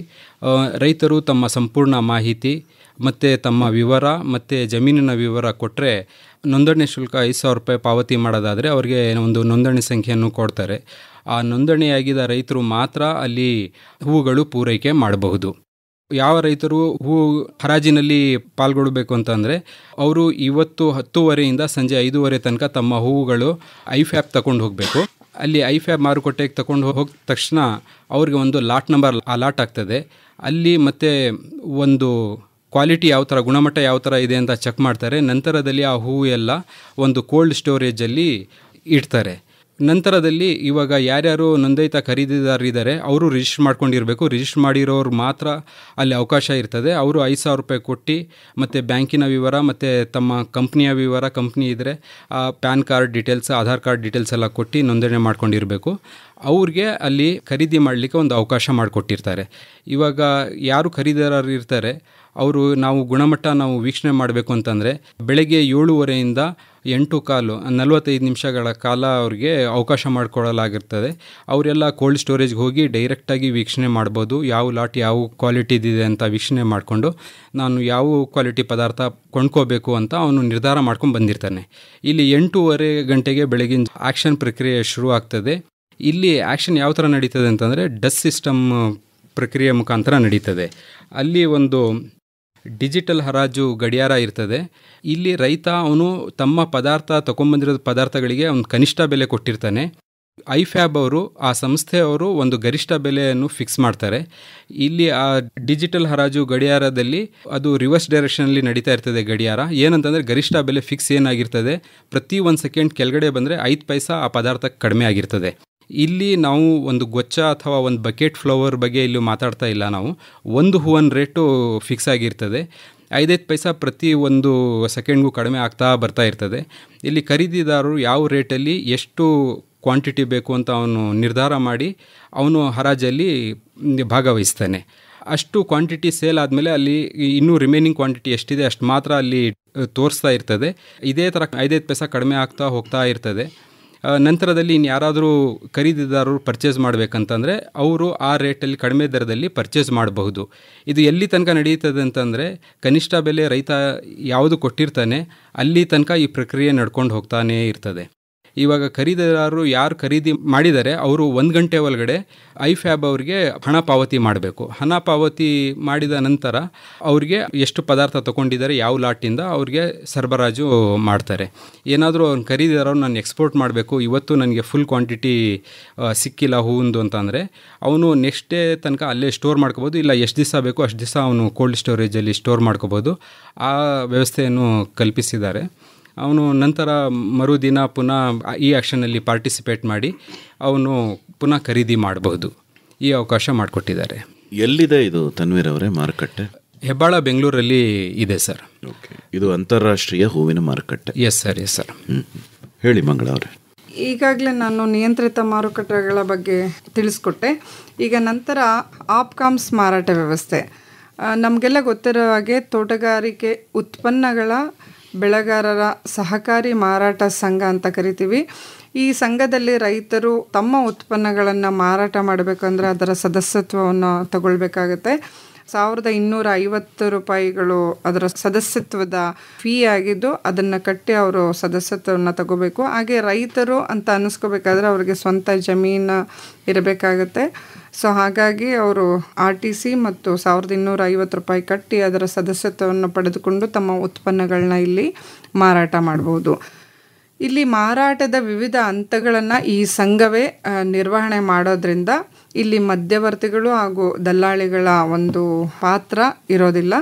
ರೈತರು ತಮ್ಮ ಸಂಪೂರ್ಣ ಮಾಹಿತಿ ಮತ್ತು ತಮ್ಮ ವಿವರ ಮತ್ತು ಜಮೀನಿನ ವಿವರ ಕೊಟ್ಟರೆ ನೋಂದಣಿ ಶುಲ್ಕ 5,000 ರೂಪಾಯಿ ಪಾವತಿ ಮಾಡೋದಾದರೆ ಅವ್ರಿಗೆ ಒಂದು ನೋಂದಣಿ ಸಂಖ್ಯೆಯನ್ನು ಕೊಡ್ತಾರೆ. ಆ ನೋಂದಣಿಯಾಗಿದ್ದ ರೈತರು ಮಾತ್ರ ಅಲ್ಲಿ ಹೂವುಗಳು ಪೂರೈಕೆ ಮಾಡಬಹುದು. ಯಾವ ರೈತರು ಹೂ ಹರಾಜಿನಲ್ಲಿ ಪಾಲ್ಗೊಳ್ಳಬೇಕು ಅಂತಂದರೆ ಅವರು ಇವತ್ತು 10:30 ಸಂಜೆ 5:30 ತನಕ ತಮ್ಮ ಹೂವುಗಳು IFAB ತಗೊಂಡು ಹೋಗಬೇಕು. ಅಲ್ಲಿ IFAB ಮಾರುಕಟ್ಟೆಗೆ ತಗೊಂಡು ಹೋಗಿದ ತಕ್ಷಣ ಅವ್ರಿಗೆ ಒಂದು ಲಾಟ್ ನಂಬರ್ ಅಲಾಟ್ ಆಗ್ತದೆ. ಅಲ್ಲಿ ಮತ್ತೆ ಒಂದು ಕ್ವಾಲಿಟಿ ಯಾವ ಥರ, ಗುಣಮಟ್ಟ ಯಾವ ಥರ ಇದೆ ಅಂತ ಚೆಕ್ ಮಾಡ್ತಾರೆ. ನಂತರದಲ್ಲಿ ಆ ಹೂವು ಎಲ್ಲ ಒಂದು ಕೋಲ್ಡ್ ಸ್ಟೋರೇಜಲ್ಲಿ ಇಡ್ತಾರೆ. ನಂತರದಲ್ಲಿ ಇವಾಗ ಯಾರ್ಯಾರು ನೋಂದಾಯಿತ ಖರೀದಿದಾರರಿದ್ದಾರೆ ಅವರು ರಿಜಿಸ್ಟರ್ ಮಾಡ್ಕೊಂಡಿರಬೇಕು. ರಿಜಿಸ್ಟರ್ ಮಾಡಿರೋರು ಮಾತ್ರ ಅಲ್ಲಿ ಅವಕಾಶ ಇರ್ತದೆ. ಅವರು 5,000 ರೂಪಾಯಿ ಕೊಟ್ಟು ಮತ್ತು ಬ್ಯಾಂಕಿನ ವಿವರ ಮತ್ತು ತಮ್ಮ ಕಂಪ್ನಿಯ ವಿವರ, ಕಂಪ್ನಿ ಇದ್ದರೆ PAN card details, Aadhaar card details ಎಲ್ಲ ಕೊಟ್ಟು ನೋಂದಣಿ ಮಾಡ್ಕೊಂಡಿರಬೇಕು. ಅವ್ರಿಗೆ ಅಲ್ಲಿ ಖರೀದಿ ಮಾಡಲಿಕ್ಕೆ ಒಂದು ಅವಕಾಶ ಮಾಡಿಕೊಟ್ಟಿರ್ತಾರೆ. ಇವಾಗ ಯಾರು ಖರೀದಿದಾರರು ಇರ್ತಾರೆ ಅವರು ಗುಣಮಟ್ಟ ನಾವು ವೀಕ್ಷಣೆ ಮಾಡಬೇಕು ಅಂತಂದರೆ ಬೆಳಗ್ಗೆ 7:30 8:15 45 ನಿಮಿಷಗಳ ಕಾಲ ಅವ್ರಿಗೆ ಅವಕಾಶ ಮಾಡಿಕೊಡಲಾಗಿರ್ತದೆ. ಅವರೆಲ್ಲ ಕೋಲ್ಡ್ ಸ್ಟೋರೇಜ್ಗೆ ಹೋಗಿ ಡೈರೆಕ್ಟಾಗಿ ವೀಕ್ಷಣೆ ಮಾಡ್ಬೋದು. ಯಾವ ಲಾಟ್ ಯಾವ ಕ್ವಾಲಿಟಿದಿದೆ ಅಂತ ವೀಕ್ಷಣೆ ಮಾಡಿಕೊಂಡು ನಾನು ಯಾವ ಕ್ವಾಲಿಟಿ ಪದಾರ್ಥ ಕೊಂಡ್ಕೋಬೇಕು ಅಂತ ಅವನು ನಿರ್ಧಾರ ಮಾಡ್ಕೊಂಡು ಬಂದಿರ್ತಾನೆ. ಇಲ್ಲಿ 8:30 ಗಂಟೆಗೆ ಬೆಳಗಿನ ಆ್ಯಕ್ಷನ್ ಪ್ರಕ್ರಿಯೆ ಶುರು ಆಗ್ತದೆ. ಇಲ್ಲಿ ಆ್ಯಕ್ಷನ್ ಯಾವ ಥರ ನಡೀತದೆ ಅಂತಂದರೆ ಡಸ್ ಸಿಸ್ಟಮ್ ಪ್ರಕ್ರಿಯೆ ಮುಖಾಂತರ ನಡೀತದೆ. ಅಲ್ಲಿ ಒಂದು ಡಿಜಿಟಲ್ ಹರಾಜು ಗಡಿಯಾರ ಇರ್ತದೆ. ಇಲ್ಲಿ ರೈತ ಅವನು ತಮ್ಮ ಪದಾರ್ಥ ತೊಗೊಂಬಂದಿರೋ ಪದಾರ್ಥಗಳಿಗೆ ಒಂದು ಕನಿಷ್ಠ ಬೆಲೆ ಕೊಟ್ಟಿರ್ತಾನೆ. IFAB ಅವರು, ಆ ಸಂಸ್ಥೆಯವರು ಒಂದು ಗರಿಷ್ಠ ಬೆಲೆಯನ್ನು ಫಿಕ್ಸ್ ಮಾಡ್ತಾರೆ. ಇಲ್ಲಿ ಆ ಡಿಜಿಟಲ್ ಹರಾಜು ಗಡಿಯಾರದಲ್ಲಿ ಅದು ರಿವರ್ಸ್ ಡೈರೆಕ್ಷನಲ್ಲಿ ನಡೀತಾ ಇರ್ತದೆ ಗಡಿಯಾರ. ಏನಂತಂದರೆ ಗರಿಷ್ಠ ಬೆಲೆ ಫಿಕ್ಸ್ ಏನಾಗಿರ್ತದೆ, ಪ್ರತಿ 1 ಸೆಕೆಂಡ್ ಕೆಳಗಡೆ ಬಂದರೆ 5 ಪೈಸಾ ಆ ಪದಾರ್ಥಕ್ಕೆ ಕಡಿಮೆ ಆಗಿರ್ತದೆ. ಇಲ್ಲಿ ನಾವು ಒಂದು ಗೊಚ್ಚ ಅಥವಾ ಒಂದು ಬಕೆಟ್ ಫ್ಲವರ್ ಬಗ್ಗೆ ಇಲ್ಲಿ ಮಾತಾಡ್ತಾ ಇಲ್ಲ. ನಾವು ಒಂದು ಹೂವಿನ ರೇಟು ಫಿಕ್ಸ್ ಆಗಿರ್ತದೆ. 5 ಪೈಸಾ ಪ್ರತಿ 1 ಸೆಕೆಂಡ್ಗೂ ಕಡಿಮೆ ಆಗ್ತಾ ಬರ್ತಾ ಇರ್ತದೆ. ಇಲ್ಲಿ ಖರೀದಿದಾರರು ಯಾವ ರೇಟಲ್ಲಿ ಎಷ್ಟು ಕ್ವಾಂಟಿಟಿ ಬೇಕು ಅಂತ ಅವನು ನಿರ್ಧಾರ ಮಾಡಿ ಅವನು ಹರಾಜಲ್ಲಿ ಭಾಗವಹಿಸ್ತಾನೆ. ಅಷ್ಟು ಕ್ವಾಂಟಿಟಿ ಸೇಲ್ ಆದಮೇಲೆ ಅಲ್ಲಿ ಇನ್ನೂ ರಿಮೈನಿಂಗ್ ಕ್ವಾಂಟಿಟಿ ಎಷ್ಟಿದೆ ಅಷ್ಟು ಮಾತ್ರ ಅಲ್ಲಿ ತೋರಿಸ್ತಾ ಇರ್ತದೆ. ಇದೇ ಥರ 5 ಪೈಸಾ ಕಡಿಮೆ ಆಗ್ತಾ ಹೋಗ್ತಾ ಇರ್ತದೆ. ನಂತರದಲ್ಲಿ ಇನ್ನು ಯಾರಾದರೂ ಖರೀದಿದಾರರು ಪರ್ಚೇಸ್ ಮಾಡಬೇಕಂತಂದರೆ ಅವರು ಆ ರೇಟಲ್ಲಿ ಕಡಿಮೆ ದರದಲ್ಲಿ ಪರ್ಚೇಸ್ ಮಾಡಬಹುದು. ಇದು ಎಲ್ಲಿ ತನಕ ನಡೀತದೆ ಅಂತಂದರೆ ಕನಿಷ್ಠ ಬೆಲೆ ರೈತ ಯಾವುದು ಕೊಟ್ಟಿರ್ತಾನೆ ಅಲ್ಲಿ ತನಕ ಈ ಪ್ರಕ್ರಿಯೆ ನಡ್ಕೊಂಡು ಹೋಗ್ತಾನೇ ಇರ್ತದೆ. ಇವಾಗ ಖರೀದಿದಾರರು ಯಾರು ಖರೀದಿ ಮಾಡಿದ್ದಾರೆ ಅವರು 1 ಗಂಟೆ ಒಳಗಡೆ IFAB ಅವರಿಗೆ ಹಣ ಪಾವತಿ ಮಾಡಬೇಕು. ಹಣ ಪಾವತಿ ಮಾಡಿದ ನಂತರ ಅವ್ರಿಗೆ ಎಷ್ಟು ಪದಾರ್ಥ ತೊಗೊಂಡಿದ್ದಾರೆ ಯಾವ ಲಾಟಿಂದ ಅವ್ರಿಗೆ ಸರಬರಾಜು ಮಾಡ್ತಾರೆ. ಏನಾದರೂ ಅವ್ನು ಖರೀದಿದಾರರು ನಾನು ಎಕ್ಸ್ಪೋರ್ಟ್ ಮಾಡಬೇಕು, ಇವತ್ತು ನನಗೆ ಫುಲ್ ಕ್ವಾಂಟಿಟಿ ಸಿಕ್ಕಿಲ್ಲ ಹೂವಿಂದು ಅಂತಂದರೆ ಅವನು ನೆಕ್ಸ್ಟ್ ಡೇ ತನಕ ಅಲ್ಲೇ ಸ್ಟೋರ್ ಮಾಡ್ಕೋಬೋದು. ಇಲ್ಲ ಎಷ್ಟು ದಿವಸ ಬೇಕು ಅಷ್ಟು ದಿವಸ ಅವನು ಕೋಲ್ಡ್ ಸ್ಟೋರೇಜಲ್ಲಿ ಸ್ಟೋರ್ ಮಾಡ್ಕೋಬೋದು. ಆ ವ್ಯವಸ್ಥೆಯನ್ನು ಕಲ್ಪಿಸಿದ್ದಾರೆ. ಅವನು ನಂತರ ಮರುದಿನ ಪುನಃ ಈ ಆ್ಯಕ್ಷನಲ್ಲಿ ಪಾರ್ಟಿಸಿಪೇಟ್ ಮಾಡಿ ಅವನು ಪುನಃ ಖರೀದಿ ಮಾಡಬಹುದು. ಈ ಅವಕಾಶ ಮಾಡಿಕೊಟ್ಟಿದ್ದಾರೆ. ಎಲ್ಲಿದೆ ಇದು ತನ್ವೀರ್ ಅವರೇ ಮಾರುಕಟ್ಟೆ? ಹೆಬ್ಬಾಳ, ಬೆಂಗಳೂರಲ್ಲಿ ಇದೆ ಸರ್. ಓಕೆ, ಇದು ಅಂತಾರಾಷ್ಟ್ರೀಯ ಹೂವಿನ ಮಾರುಕಟ್ಟೆ. Yes sir. ಹೇಳಿ ಮಂಗಳ ಅವರೇ. ಈಗಾಗಲೇ ನಾನು ನಿಯಂತ್ರಿತ ಮಾರುಕಟ್ಟೆಗಳ ಬಗ್ಗೆ ತಿಳಿಸ್ಕೊಟ್ಟೆ. ಈಗ ನಂತರ ಆಪ್ಕಾಮ್ಸ್ ಮಾರಾಟ ವ್ಯವಸ್ಥೆ. ನಮಗೆಲ್ಲ ಗೊತ್ತಿರೋ ಹಾಗೆ ತೋಟಗಾರಿಕೆ ಉತ್ಪನ್ನಗಳ ಬೆಳೆಗಾರರ ಸಹಕಾರಿ ಮಾರಾಟ ಸಂಘ ಅಂತ ಕರಿತೀವಿ. ಈ ಸಂಘದಲ್ಲಿ ರೈತರು ತಮ್ಮ ಉತ್ಪನ್ನಗಳನ್ನು ಮಾರಾಟ ಮಾಡಬೇಕಂದ್ರೆ ಅದರ ಸದಸ್ಯತ್ವವನ್ನು ತಗೊಳ್ಬೇಕಾಗತ್ತೆ. 1250 ರೂಪಾಯಿಗಳು ಅದರ ಸದಸ್ಯತ್ವದ ಫೀ ಆಗಿದ್ದು, ಅದನ್ನು ಕಟ್ಟಿ ಅವರು ಸದಸ್ಯತ್ವವನ್ನು ತಗೋಬೇಕು. ಹಾಗೆ ರೈತರು ಅಂತ ಅನ್ನಿಸ್ಕೋಬೇಕಾದ್ರೆ ಅವ್ರಿಗೆ ಸ್ವಂತ ಜಮೀನು ಇರಬೇಕಾಗತ್ತೆ. ಸೊ ಹಾಗಾಗಿ ಅವರು RTC ಮತ್ತು 1250 ರೂಪಾಯಿ ಕಟ್ಟಿ ಅದರ ಸದಸ್ಯತ್ವವನ್ನು ಪಡೆದುಕೊಂಡು ತಮ್ಮ ಉತ್ಪನ್ನಗಳನ್ನ ಇಲ್ಲಿ ಮಾರಾಟ ಮಾಡ್ಬೋದು. ಇಲ್ಲಿ ಮಾರಾಟದ ವಿವಿಧ ಹಂತಗಳನ್ನು ಈ ಸಂಘವೇ ನಿರ್ವಹಣೆ ಮಾಡೋದ್ರಿಂದ ಇಲ್ಲಿ ಮಧ್ಯವರ್ತಿಗಳು ಹಾಗೂ ದಲ್ಲಾಳಿಗಳ ಒಂದು ಪಾತ್ರ ಇರೋದಿಲ್ಲ.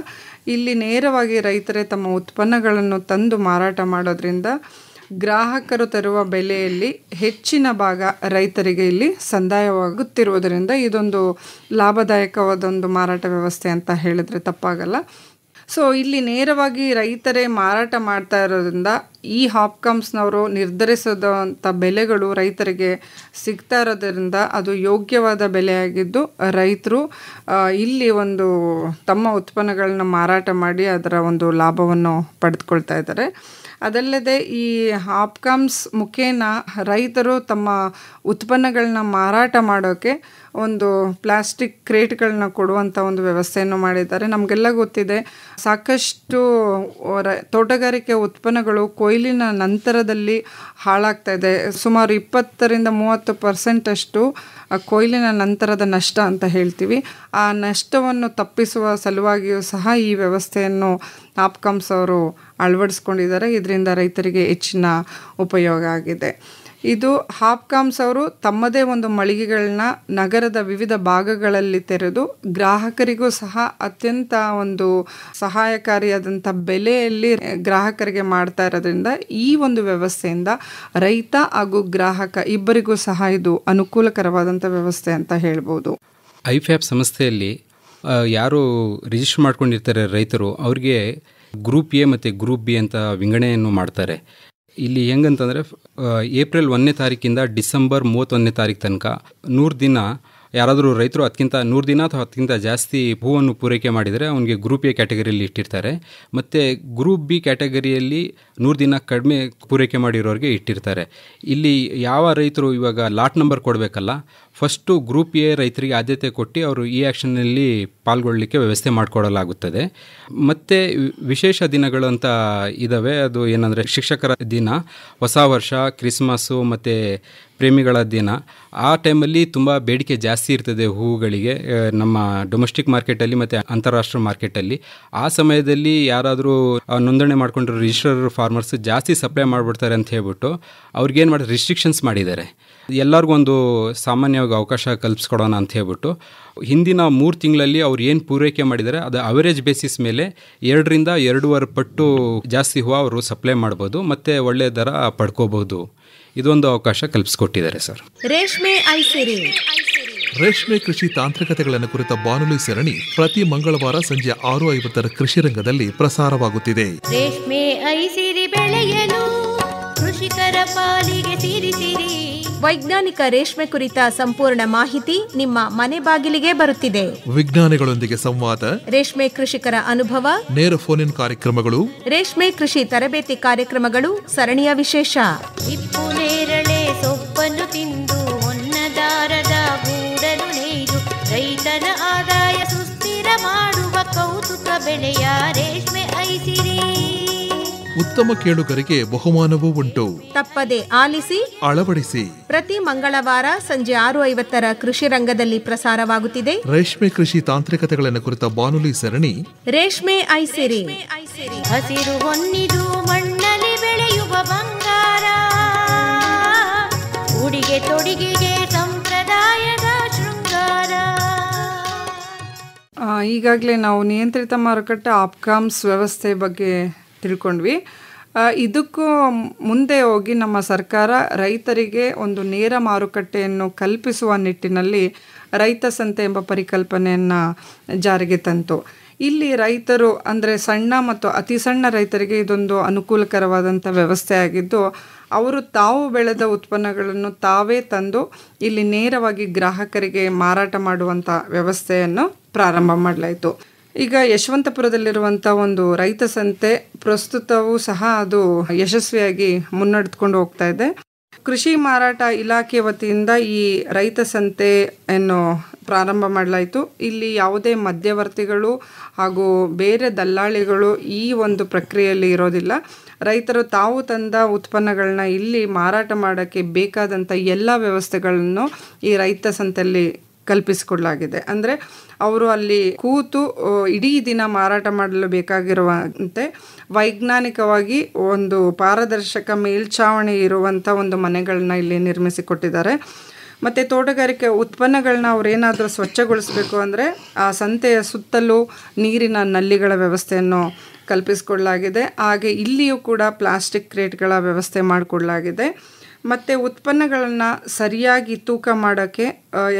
ಇಲ್ಲಿ ನೇರವಾಗಿ ರೈತರೇ ತಮ್ಮ ಉತ್ಪನ್ನಗಳನ್ನು ತಂದು ಮಾರಾಟ ಮಾಡೋದ್ರಿಂದ ಗ್ರಾಹಕರು ತರುವ ಬೆಲೆಯಲ್ಲಿ ಹೆಚ್ಚಿನ ಭಾಗ ರೈತರಿಗೆ ಇಲ್ಲಿ ಸಂದಾಯವಾಗುತ್ತಿರುವುದರಿಂದ ಇದೊಂದು ಲಾಭದಾಯಕವಾದೊಂದು ಮಾರಾಟ ವ್ಯವಸ್ಥೆ ಅಂತ ಹೇಳಿದ್ರೆ ತಪ್ಪಾಗಲ್ಲ. ಸೊ ಇಲ್ಲಿ ನೇರವಾಗಿ ರೈತರೇ ಮಾರಾಟ ಮಾಡ್ತಾ ಇರೋದ್ರಿಂದ ಈ ಹಾಪ್ಕಾಮ್ಸ್ನವರು ನಿರ್ಧರಿಸೋದಂಥ ಬೆಲೆಗಳು ರೈತರಿಗೆ ಸಿಗ್ತಾ ಇರೋದ್ರಿಂದ ಅದು ಯೋಗ್ಯವಾದ ಬೆಲೆಯಾಗಿದ್ದು ರೈತರು ಇಲ್ಲಿ ಒಂದು ತಮ್ಮ ಉತ್ಪನ್ನಗಳನ್ನ ಮಾರಾಟ ಮಾಡಿ ಅದರ ಒಂದು ಲಾಭವನ್ನು ಪಡೆದುಕೊಳ್ತಾ ಇದ್ದಾರೆ. ಅದಲ್ಲದೆ ಈ ಹಾಪ್ಕಾಮ್ಸ್ ಮುಖೇನ ರೈತರು ತಮ್ಮ ಉತ್ಪನ್ನಗಳನ್ನ ಮಾರಾಟ ಮಾಡೋಕ್ಕೆ ಒಂದು ಪ್ಲಾಸ್ಟಿಕ್ ಕ್ರೇಟ್ಗಳನ್ನ ಕೊಡುವಂಥ ಒಂದು ವ್ಯವಸ್ಥೆಯನ್ನು ಮಾಡಿದ್ದಾರೆ. ನಮಗೆಲ್ಲ ಗೊತ್ತಿದೆ, ಸಾಕಷ್ಟು ತೋಟಗಾರಿಕೆ ಉತ್ಪನ್ನಗಳು ಕೊಯ್ಲಿನ ನಂತರದಲ್ಲಿ ಹಾಳಾಗ್ತಾ ಇದೆ. ಸುಮಾರು 20-30% ಅಷ್ಟು ಕೊಯ್ಲಿನ ನಂತರದ ನಷ್ಟ ಅಂತ ಹೇಳ್ತೀವಿ. ಆ ನಷ್ಟವನ್ನು ತಪ್ಪಿಸುವ ಸಲುವಾಗಿಯೂ ಸಹ ಈ ವ್ಯವಸ್ಥೆಯನ್ನು ಹಾಪ್ಕಾಮ್ಸ್ ಅವರು ಅಳವಡಿಸ್ಕೊಂಡಿದ್ದಾರೆ. ಇದರಿಂದ ರೈತರಿಗೆ ಹೆಚ್ಚಿನ ಉಪಯೋಗ ಆಗಿದೆ. ಇದು ಹಾಪ್ಕಾಮ್ಸ್ ಅವರು ತಮ್ಮದೇ ಒಂದು ಮಳಿಗೆಗಳನ್ನ ನಗರದ ವಿವಿಧ ಭಾಗಗಳಲ್ಲಿ ತೆರೆದು ಗ್ರಾಹಕರಿಗೂ ಸಹ ಅತ್ಯಂತ ಒಂದು ಸಹಾಯಕಾರಿಯಾದಂಥ ಬೆಲೆಯಲ್ಲಿ ಗ್ರಾಹಕರಿಗೆ ಮಾಡ್ತಾ ಇರೋದ್ರಿಂದ ಈ ಒಂದು ವ್ಯವಸ್ಥೆಯಿಂದ ರೈತ ಹಾಗೂ ಗ್ರಾಹಕ ಇಬ್ಬರಿಗೂ ಸಹ ಇದು ಅನುಕೂಲಕರವಾದಂಥ ವ್ಯವಸ್ಥೆ ಅಂತ ಹೇಳ್ಬೋದು. IFAP ಸಂಸ್ಥೆಯಲ್ಲಿ ಯಾರು ರಿಜಿಸ್ಟರ್ ಮಾಡ್ಕೊಂಡಿರ್ತಾರೆ ರೈತರು, ಅವ್ರಿಗೆ ಗ್ರೂಪ್ A ಮತ್ತು ಗ್ರೂಪ್ B ಅಂತ ವಿಂಗಡಣೆಯನ್ನು ಮಾಡ್ತಾರೆ. ಇಲ್ಲಿ ಹೆಂಗಂತಂದರೆ ಏಪ್ರಿಲ್ 1ನೇ ತಾರೀಕಿಂದ ಡಿಸೆಂಬರ್ 31ನೇ ತಾರೀಕು ತನಕ 100 ದಿನ ಯಾರಾದರೂ ರೈತರು 100 ದಿನ ಅಥವಾ 10ಕ್ಕಿಂತ ಜಾಸ್ತಿ ಹೂವನ್ನು ಪೂರೈಕೆ ಮಾಡಿದರೆ ಅವನಿಗೆ ಗ್ರೂಪ್ A ಕ್ಯಾಟಗರಿಯಲ್ಲಿ ಇಟ್ಟಿರ್ತಾರೆ. ಮತ್ತು ಗ್ರೂಪ್ B ಕ್ಯಾಟಗರಿಯಲ್ಲಿ 100 ದಿನ ಕಡಿಮೆ ಪೂರೈಕೆ ಮಾಡಿರೋರಿಗೆ ಇಟ್ಟಿರ್ತಾರೆ. ಇಲ್ಲಿ ಯಾವ ರೈತರು ಇವಾಗ ಲಾಟ್ ನಂಬರ್ ಕೊಡಬೇಕಲ್ಲ, ಫಸ್ಟು ಗ್ರೂಪ್ A ರೈತರಿಗೆ ಆದ್ಯತೆ ಕೊಟ್ಟು ಅವರು ಈ ಆ್ಯಕ್ಷನ್ನಲ್ಲಿ ಪಾಲ್ಗೊಳ್ಳಲಿಕ್ಕೆ ವ್ಯವಸ್ಥೆ ಮಾಡಿಕೊಡಲಾಗುತ್ತದೆ. ಮತ್ತು ವಿಶೇಷ ದಿನಗಳು ಅಂತ ಇದ್ದಾವೆ. ಅದು ಏನಂದರೆ ಶಿಕ್ಷಕರ ದಿನ, ಹೊಸ ವರ್ಷ, ಕ್ರಿಸ್ಮಸ್ಸು ಮತ್ತು ಪ್ರೇಮಿಗಳ ದಿನ. ಆ ಟೈಮಲ್ಲಿ ತುಂಬ ಬೇಡಿಕೆ ಜಾಸ್ತಿ ಇರ್ತದೆ ಹೂವುಗಳಿಗೆ ನಮ್ಮ ಡೊಮೆಸ್ಟಿಕ್ ಮಾರ್ಕೆಟಲ್ಲಿ ಮತ್ತು ಅಂತಾರಾಷ್ಟ್ರೀಯ ಮಾರ್ಕೆಟಲ್ಲಿ. ಆ ಸಮಯದಲ್ಲಿ ಯಾರಾದರೂ ನೋಂದಣಿ ಮಾಡ್ಕೊಂಡಿರೋ ರಿಜಿಸ್ಟರ್ ಫಾರ್ಮರ್ಸ್ ಜಾಸ್ತಿ ಸಪ್ಲೈ ಮಾಡಿಬಿಡ್ತಾರೆ ಅಂತ ಹೇಳ್ಬಿಟ್ಟು ಅವ್ರಿಗೇನು ಮಾಡಿ ರಿಸ್ಟ್ರಿಕ್ಷನ್ಸ್ ಮಾಡಿದ್ದಾರೆ. ಎಲ್ಲರಿಗೂ ಒಂದು ಸಾಮಾನ್ಯವಾಗಿ ಅವಕಾಶ ಕಲ್ಪಿಸ್ಕೊಡೋಣ ಅಂತ ಹೇಳ್ಬಿಟ್ಟು ಹಿಂದಿನ 3 ತಿಂಗಳಲ್ಲಿ ಅವ್ರು ಏನು ಪೂರೈಕೆ ಮಾಡಿದ್ದಾರೆ ಅದು ಅವರೇಜ್ ಬೇಸಿಸ್ ಮೇಲೆ 2ರಿಂದ 2.5 ಪಟ್ಟು ಜಾಸ್ತಿ ಹೂವು ಅವರು ಸಪ್ಲೈ ಮಾಡ್ಬೋದು ಮತ್ತು ಒಳ್ಳೆಯ ದರ ಪಡ್ಕೋಬಹುದು. ಇದೊಂದು ಅವಕಾಶ ಕಲ್ಪಿಸ್ಕೊಟ್ಟಿದ್ದಾರೆ ಸರ್. ರೇಷ್ಮೆ ಐಸಿರಿ ರೇಷ್ಮೆ ಕೃಷಿ ತಾಂತ್ರಿಕತೆಗಳನ್ನು ಕುರಿತ ಬಾನುಲಿ ಸರಣಿ ಪ್ರತಿ ಮಂಗಳವಾರ ಸಂಜೆ 6:50 ಕೃಷಿ ರಂಗದಲ್ಲಿ ಪ್ರಸಾರವಾಗುತ್ತಿದೆ. ರೇಷ್ಮೆ ಐಸಿರಿ ಬೆಳೆಯಲು ಕೃಷಿಕರ ಪಾಲಿಗೆ ಸಿರಿ ವೈಜ್ಞಾನಿಕ ರೇಷ್ಮೆ ಕುರಿತ ಸಂಪೂರ್ಣ ಮಾಹಿತಿ ನಿಮ್ಮ ಮನೆ ಬಾಗಿಲಿಗೆ ಬರುತ್ತಿದೆ. ವಿಜ್ಞಾನಿಗಳೊಂದಿಗೆ ಸಂವಾದ, ರೇಷ್ಮೆ ಕೃಷಿಕರ ಅನುಭವ, ನೇರ ಫೋನ್ ಇನ್ ಕಾರ್ಯಕ್ರಮಗಳು, ರೇಷ್ಮೆ ಕೃಷಿ ತರಬೇತಿ ಕಾರ್ಯಕ್ರಮಗಳು ಸರಣಿಯ ವಿಶೇಷ. ಹಿಪ್ಪು ನೇರಳೆ ಸೊಪ್ಪನ್ನು ತಿಂದು ಹೊನ್ನದಾರದ ಗೂಡನ್ನು ನೇಯ್ದು ರೈತನ ಆದಾಯ ಸುಸ್ಥಿರ ಮಾಡುವ ಕೌತುಕ ಬೆಳೆಯ ರೇಷ್ಮೆ ಐಸಿರಿ. ಉತ್ತಮ ಕೇಳುಗರಿಗೆ ಬಹುಮಾನವೂ ಉಂಟು. ತಪ್ಪದೆ ಆಲಿಸಿ, ಅಳವಡಿಸಿ. ಪ್ರತಿ ಮಂಗಳವಾರ ಸಂಜೆ 6:50 ಕೃಷಿ ರಂಗದಲ್ಲಿ ಪ್ರಸಾರವಾಗುತ್ತಿದೆ ರೇಷ್ಮೆ ಕೃಷಿ ತಾಂತ್ರಿಕತೆಗಳನ್ನು ಕುರಿತ ಬಾನುಲಿ ಸರಣಿ ರೇಷ್ಮೆ ಐಸಿರಿ. ಹಸಿರು ಹೊನ್ನಿದು ಮಣ್ಣಲ್ಲಿ ಬೆಳೆಯುವ ಬಂಗಾರ, ಉಡಿಗೆ ತೊಡಿಗೆಗೆ ಸಂಪ್ರದಾಯದ ಶೃಂಗಾರ. ಈಗಾಗಲೇ ನಾವು ನಿಯಂತ್ರಿತ ಮಾರುಕಟ್ಟೆ ಆಪ್ಕಾಮ್ಸ್ ವ್ಯವಸ್ಥೆ ಬಗ್ಗೆ ತಿಳ್ಕೊಂಡ್ವಿ. ಇದಕ್ಕೂ ಮುಂದೆ ಹೋಗಿ ನಮ್ಮ ಸರ್ಕಾರ ರೈತರಿಗೆ ಒಂದು ನೇರ ಮಾರುಕಟ್ಟೆಯನ್ನು ಕಲ್ಪಿಸುವ ನಿಟ್ಟಿನಲ್ಲಿ ರೈತ ಸಂತೆ ಎಂಬ ಪರಿಕಲ್ಪನೆಯನ್ನು ಜಾರಿಗೆ ತಂತು. ಇಲ್ಲಿ ರೈತರು ಅಂದರೆ ಸಣ್ಣ ಮತ್ತು ಅತಿ ಸಣ್ಣ ರೈತರಿಗೆ ಇದೊಂದು ಅನುಕೂಲಕರವಾದಂಥ ವ್ಯವಸ್ಥೆ ಆಗಿದ್ದು, ಅವರು ತಾವು ಬೆಳೆದ ಉತ್ಪನ್ನಗಳನ್ನು ತಾವೇ ತಂದು ಇಲ್ಲಿ ನೇರವಾಗಿ ಗ್ರಾಹಕರಿಗೆ ಮಾರಾಟ ಮಾಡುವಂಥ ವ್ಯವಸ್ಥೆಯನ್ನು ಪ್ರಾರಂಭ ಮಾಡಲಾಯಿತು. ಈಗ ಯಶವಂತಪುರದಲ್ಲಿರುವಂಥ ಒಂದು ರೈತ ಸಂತೆ ಪ್ರಸ್ತುತವೂ ಸಹ ಅದು ಯಶಸ್ವಿಯಾಗಿ ಮುನ್ನಡೆದುಕೊಂಡು ಹೋಗ್ತಾ ಇದೆ. ಕೃಷಿ ಮಾರಾಟ ಇಲಾಖೆ ವತಿಯಿಂದ ಈ ರೈತ ಸಂತೆಯನ್ನು ಪ್ರಾರಂಭ ಮಾಡಲಾಯಿತು. ಇಲ್ಲಿ ಯಾವುದೇ ಮಧ್ಯವರ್ತಿಗಳು ಹಾಗೂ ಬೇರೆ ದಲ್ಲಾಳಿಗಳು ಈ ಒಂದು ಪ್ರಕ್ರಿಯೆಯಲ್ಲಿ ಇರೋದಿಲ್ಲ. ರೈತರು ತಾವು ತಂದ ಉತ್ಪನ್ನಗಳನ್ನ ಇಲ್ಲಿ ಮಾರಾಟ ಮಾಡೋಕ್ಕೆ ಬೇಕಾದಂಥ ಎಲ್ಲ ವ್ಯವಸ್ಥೆಗಳನ್ನು ಈ ರೈತ ಸಂತೆಯಲ್ಲಿ ಕಲ್ಪಿಸಿಕೊಡಲಾಗಿದೆ. ಅಂದರೆ ಅವರು ಅಲ್ಲಿ ಕೂತು ಇಡೀ ದಿನ ಮಾರಾಟ ಮಾಡಲು ಬೇಕಾಗಿರುವಂತೆ ವೈಜ್ಞಾನಿಕವಾಗಿ ಒಂದು ಪಾರದರ್ಶಕ ಮೇಲ್ಛಾವಣಿ ಇರುವಂಥ ಒಂದು ಮನೆಗಳನ್ನ ಇಲ್ಲಿ ನಿರ್ಮಿಸಿಕೊಟ್ಟಿದ್ದಾರೆ. ಮತ್ತು ತೋಟಗಾರಿಕೆ ಉತ್ಪನ್ನಗಳನ್ನ ಅವರೇನಾದರೂ ಸ್ವಚ್ಛಗೊಳಿಸಬೇಕು ಅಂದರೆ ಆ ಸಂತೆಯ ಸುತ್ತಲೂ ನೀರಿನ ನಲ್ಲಿಗಳ ವ್ಯವಸ್ಥೆಯನ್ನು ಕಲ್ಪಿಸಿಕೊಡಲಾಗಿದೆ. ಹಾಗೆ ಇಲ್ಲಿಯೂ ಕೂಡ ಪ್ಲಾಸ್ಟಿಕ್ ಕ್ರೇಟ್ಗಳ ವ್ಯವಸ್ಥೆ ಮಾಡಿಕೊಡಲಾಗಿದೆ. ಮತ್ತು ಉತ್ಪನ್ನಗಳನ್ನು ಸರಿಯಾಗಿ ತೂಕ ಮಾಡೋಕ್ಕೆ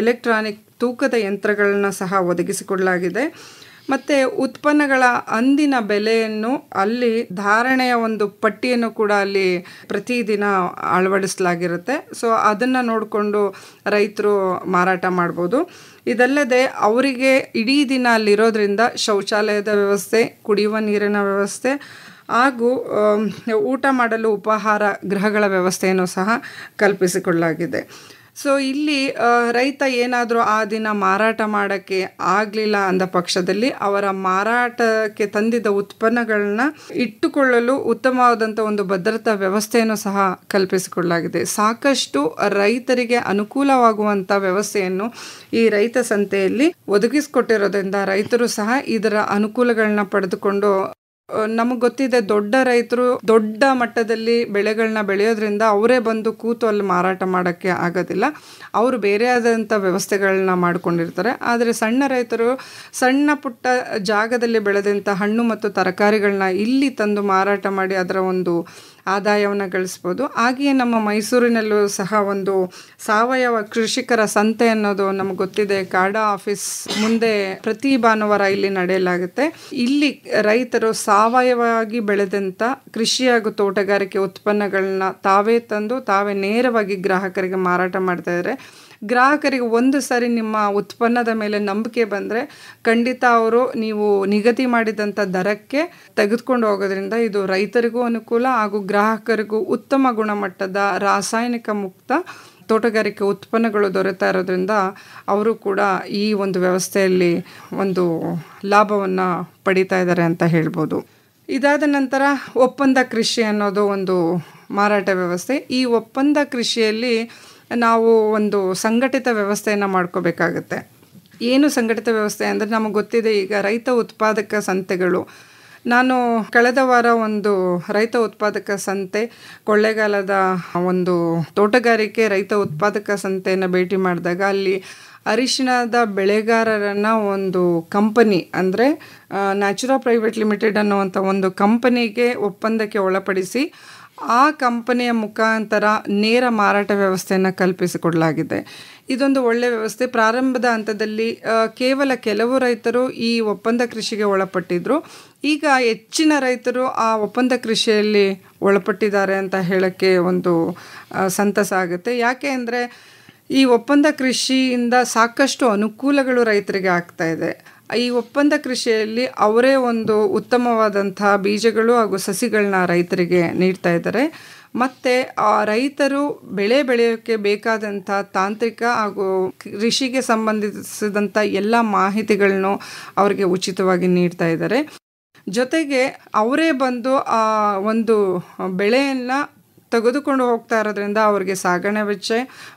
ಎಲೆಕ್ಟ್ರಾನಿಕ್ ತೂಕದ ಯಂತ್ರಗಳನ್ನು ಸಹ ಒದಗಿಸಿಕೊಡಲಾಗಿದೆ. ಮತ್ತು ಉತ್ಪನ್ನಗಳ ಅಂದಿನ ಬೆಲೆಯನ್ನು ಅಲ್ಲಿ ಧಾರಣೆಯ ಒಂದು ಪಟ್ಟಿಯನ್ನು ಕೂಡ ಅಲ್ಲಿ ಪ್ರತಿದಿನ ಅಳವಡಿಸಲಾಗಿರುತ್ತೆ. ಸೊ ಅದನ್ನು ನೋಡಿಕೊಂಡು ರೈತರು ಮಾರಾಟ ಮಾಡ್ಬೋದು. ಇದಲ್ಲದೆ ಅವರಿಗೆ ಇಡೀ ದಿನ ಅಲ್ಲಿರೋದ್ರಿಂದ ಶೌಚಾಲಯದ ವ್ಯವಸ್ಥೆ, ಕುಡಿಯುವ ನೀರಿನ ವ್ಯವಸ್ಥೆ ಹಾಗೂ ಊಟ ಮಾಡಲು ಉಪಹಾರ ಗೃಹಗಳ ವ್ಯವಸ್ಥೆಯನ್ನು ಸಹ ಕಲ್ಪಿಸಿಕೊಳ್ಳಲಾಗಿದೆ. ಸೊ ಇಲ್ಲಿ ರೈತ ಏನಾದರೂ ಆ ದಿನ ಮಾರಾಟ ಮಾಡೋಕ್ಕೆ ಆಗಲಿಲ್ಲ ಅಂದ ಪಕ್ಷದಲ್ಲಿ ಅವರ ಮಾರಾಟಕ್ಕೆ ತಂದಿದ್ದ ಉತ್ಪನ್ನಗಳನ್ನ ಇಟ್ಟುಕೊಳ್ಳಲು ಉತ್ತಮವಾದಂಥ ಒಂದು ಭದ್ರತಾ ವ್ಯವಸ್ಥೆಯನ್ನು ಸಹ ಕಲ್ಪಿಸಿಕೊಳ್ಳಲಾಗಿದೆ. ಸಾಕಷ್ಟು ರೈತರಿಗೆ ಅನುಕೂಲವಾಗುವಂಥ ವ್ಯವಸ್ಥೆಯನ್ನು ಈ ರೈತ ಸಂತೆಯಲ್ಲಿ ಒದಗಿಸಿಕೊಟ್ಟಿರೋದ್ರಿಂದ ರೈತರು ಸಹ ಇದರ ಅನುಕೂಲಗಳನ್ನ ಪಡೆದುಕೊಂಡು, ನಮಗೆ ಗೊತ್ತಿದೆ ದೊಡ್ಡ ರೈತರು ದೊಡ್ಡ ಮಟ್ಟದಲ್ಲಿ ಬೆಳೆಗಳನ್ನ ಬೆಳೆಯೋದ್ರಿಂದ ಅವರೇ ಬಂದು ಕೂತು ಅಲ್ಲಿ ಮಾರಾಟ ಮಾಡೋಕ್ಕೆ ಆಗೋದಿಲ್ಲ. ಅವರು ಬೇರೆ ಆದಂಥ ವ್ಯವಸ್ಥೆಗಳನ್ನ ಮಾಡ್ಕೊಂಡಿರ್ತಾರೆ. ಆದರೆ ಸಣ್ಣ ರೈತರು ಸಣ್ಣ ಪುಟ್ಟ ಜಾಗದಲ್ಲಿ ಬೆಳೆದಂಥ ಹಣ್ಣು ಮತ್ತು ತರಕಾರಿಗಳನ್ನ ಇಲ್ಲಿ ತಂದು ಮಾರಾಟ ಮಾಡಿ ಅದರ ಒಂದು ಆದಾಯವನ್ನು ಗಳಿಸ್ಬೋದು. ಹಾಗೆಯೇ ನಮ್ಮ ಮೈಸೂರಿನಲ್ಲೂ ಸಹ ಒಂದು ಸಾವಯವ ಕೃಷಿಕರ ಸಂತೆ ಅನ್ನೋದು ನಮಗೆ ಗೊತ್ತಿದೆ. ಕಾಡಾ ಆಫೀಸ್ ಮುಂದೆ ಪ್ರತಿ ಭಾನುವಾರ ಇಲ್ಲಿ ನಡೆಯಲಾಗುತ್ತೆ. ಇಲ್ಲಿ ರೈತರು ಸಾವಯವವಾಗಿ ಬೆಳೆದಂಥ ಕೃಷಿ ಹಾಗೂ ತೋಟಗಾರಿಕೆ ಉತ್ಪನ್ನಗಳನ್ನ ತಾವೇ ತಂದು ತಾವೇ ನೇರವಾಗಿ ಗ್ರಾಹಕರಿಗೆ ಮಾರಾಟ ಮಾಡ್ತಾ ಇದ್ದಾರೆ. ಗ್ರಾಹಕರಿಗೆ ಒಂದು ಸಾರಿ ನಿಮ್ಮ ಉತ್ಪನ್ನದ ಮೇಲೆ ನಂಬಿಕೆ ಬಂದರೆ ಖಂಡಿತ ಅವರು ನೀವು ನಿಗದಿ ಮಾಡಿದಂಥ ದರಕ್ಕೆ ತೆಗೆದುಕೊಂಡು ಹೋಗೋದ್ರಿಂದ ಇದು ರೈತರಿಗೂ ಅನುಕೂಲ ಹಾಗೂ ಗ್ರಾಹಕರಿಗೂ ಉತ್ತಮ ಗುಣಮಟ್ಟದ ರಾಸಾಯನಿಕ ಮುಕ್ತ ತೋಟಗಾರಿಕೆ ಉತ್ಪನ್ನಗಳು ದೊರೆತಾ ಇರೋದ್ರಿಂದ ಅವರು ಕೂಡ ಈ ಒಂದು ವ್ಯವಸ್ಥೆಯಲ್ಲಿ ಒಂದು ಲಾಭವನ್ನು ಪಡಿತಾ ಇದ್ದಾರೆ ಅಂತ ಹೇಳ್ಬೋದು. ಇದಾದ ನಂತರ ಒಪ್ಪಂದ ಕೃಷಿ ಅನ್ನೋದು ಒಂದು ಮಾರಾಟ ವ್ಯವಸ್ಥೆ. ಈ ಒಪ್ಪಂದ ಕೃಷಿಯಲ್ಲಿ ನಾವು ಒಂದು ಸಂಘಟಿತ ವ್ಯವಸ್ಥೆಯನ್ನು ಮಾಡ್ಕೋಬೇಕಾಗತ್ತೆ. ಏನು ಸಂಘಟಿತ ವ್ಯವಸ್ಥೆ ಅಂದರೆ ನಮಗೆ ಗೊತ್ತಿದೆ ಈಗ ರೈತ ಉತ್ಪಾದಕ ಸಂತೆಗಳು. ನಾನು ಕಳೆದ ವಾರ ಒಂದು ರೈತ ಉತ್ಪಾದಕ ಸಂತೆ ಕೊಳ್ಳೇಗಾಲದ ಒಂದು ತೋಟಗಾರಿಕೆ ರೈತ ಉತ್ಪಾದಕ ಸಂತೆಯನ್ನು ಭೇಟಿ ಮಾಡಿದಾಗ ಅಲ್ಲಿ ಅರಿಶಿಣದ ಬೆಳೆಗಾರರನ್ನು ಒಂದು ಕಂಪನಿ ಅಂದರೆ ನ್ಯಾಚುರಾ ಪ್ರೈವೇಟ್ ಲಿಮಿಟೆಡ್ ಅನ್ನುವಂಥ ಒಂದು ಕಂಪನಿಗೆ ಒಪ್ಪಂದಕ್ಕೆ ಒಳಪಡಿಸಿ ಆ ಕಂಪನಿಯ ಮುಖಾಂತರ ನೇರ ಮಾರಾಟ ವ್ಯವಸ್ಥೆಯನ್ನು ಕಲ್ಪಿಸಿಕೊಡಲಾಗಿದೆ. ಇದೊಂದು ಒಳ್ಳೆಯ ವ್ಯವಸ್ಥೆ. ಪ್ರಾರಂಭದ ಹಂತದಲ್ಲಿ ಕೇವಲ ಕೆಲವು ರೈತರು ಈ ಒಪ್ಪಂದ ಕೃಷಿಗೆ ಒಳಪಟ್ಟಿದ್ದರು. ಈಗ ಹೆಚ್ಚಿನ ರೈತರು ಆ ಒಪ್ಪಂದ ಕೃಷಿಯಲ್ಲಿ ಒಳಪಟ್ಟಿದ್ದಾರೆ ಅಂತ ಹೇಳೋಕ್ಕೆ ಒಂದು ಸಂತಸ ಆಗುತ್ತೆ. ಯಾಕೆ ಅಂದರೆ ಈ ಒಪ್ಪಂದ ಕೃಷಿಯಿಂದ ಸಾಕಷ್ಟು ಅನುಕೂಲಗಳು ರೈತರಿಗೆ ಆಗ್ತಾ ಇದೆ. ಈ ಒಪ್ಪಂದ ಕೃಷಿಯಲ್ಲಿ ಅವರೇ ಒಂದು ಉತ್ತಮವಾದಂಥ ಬೀಜಗಳು ಹಾಗೂ ಸಸಿಗಳನ್ನ ರೈತರಿಗೆ ನೀಡ್ತಾ ಇದ್ದಾರೆ. ಮತ್ತು ಆ ರೈತರು ಬೆಳೆ ಬೆಳೆಯೋಕ್ಕೆ ಬೇಕಾದಂಥ ತಾಂತ್ರಿಕ ಹಾಗೂ ಕೃಷಿಗೆ ಸಂಬಂಧಿಸಿದಂಥ ಎಲ್ಲ ಮಾಹಿತಿಗಳನ್ನು ಅವರಿಗೆ ಉಚಿತವಾಗಿ ನೀಡ್ತಾ ಇದ್ದಾರೆ. ಜೊತೆಗೆ ಅವರೇ ಬಂದು ಆ ಒಂದು ಬೆಳೆಯನ್ನು ತೆಗೆದುಕೊಂಡು ಹೋಗ್ತಾ ಇರೋದ್ರಿಂದ ಅವ್ರಿಗೆ ಸಾಗಣೆ ವೆಚ್ಚ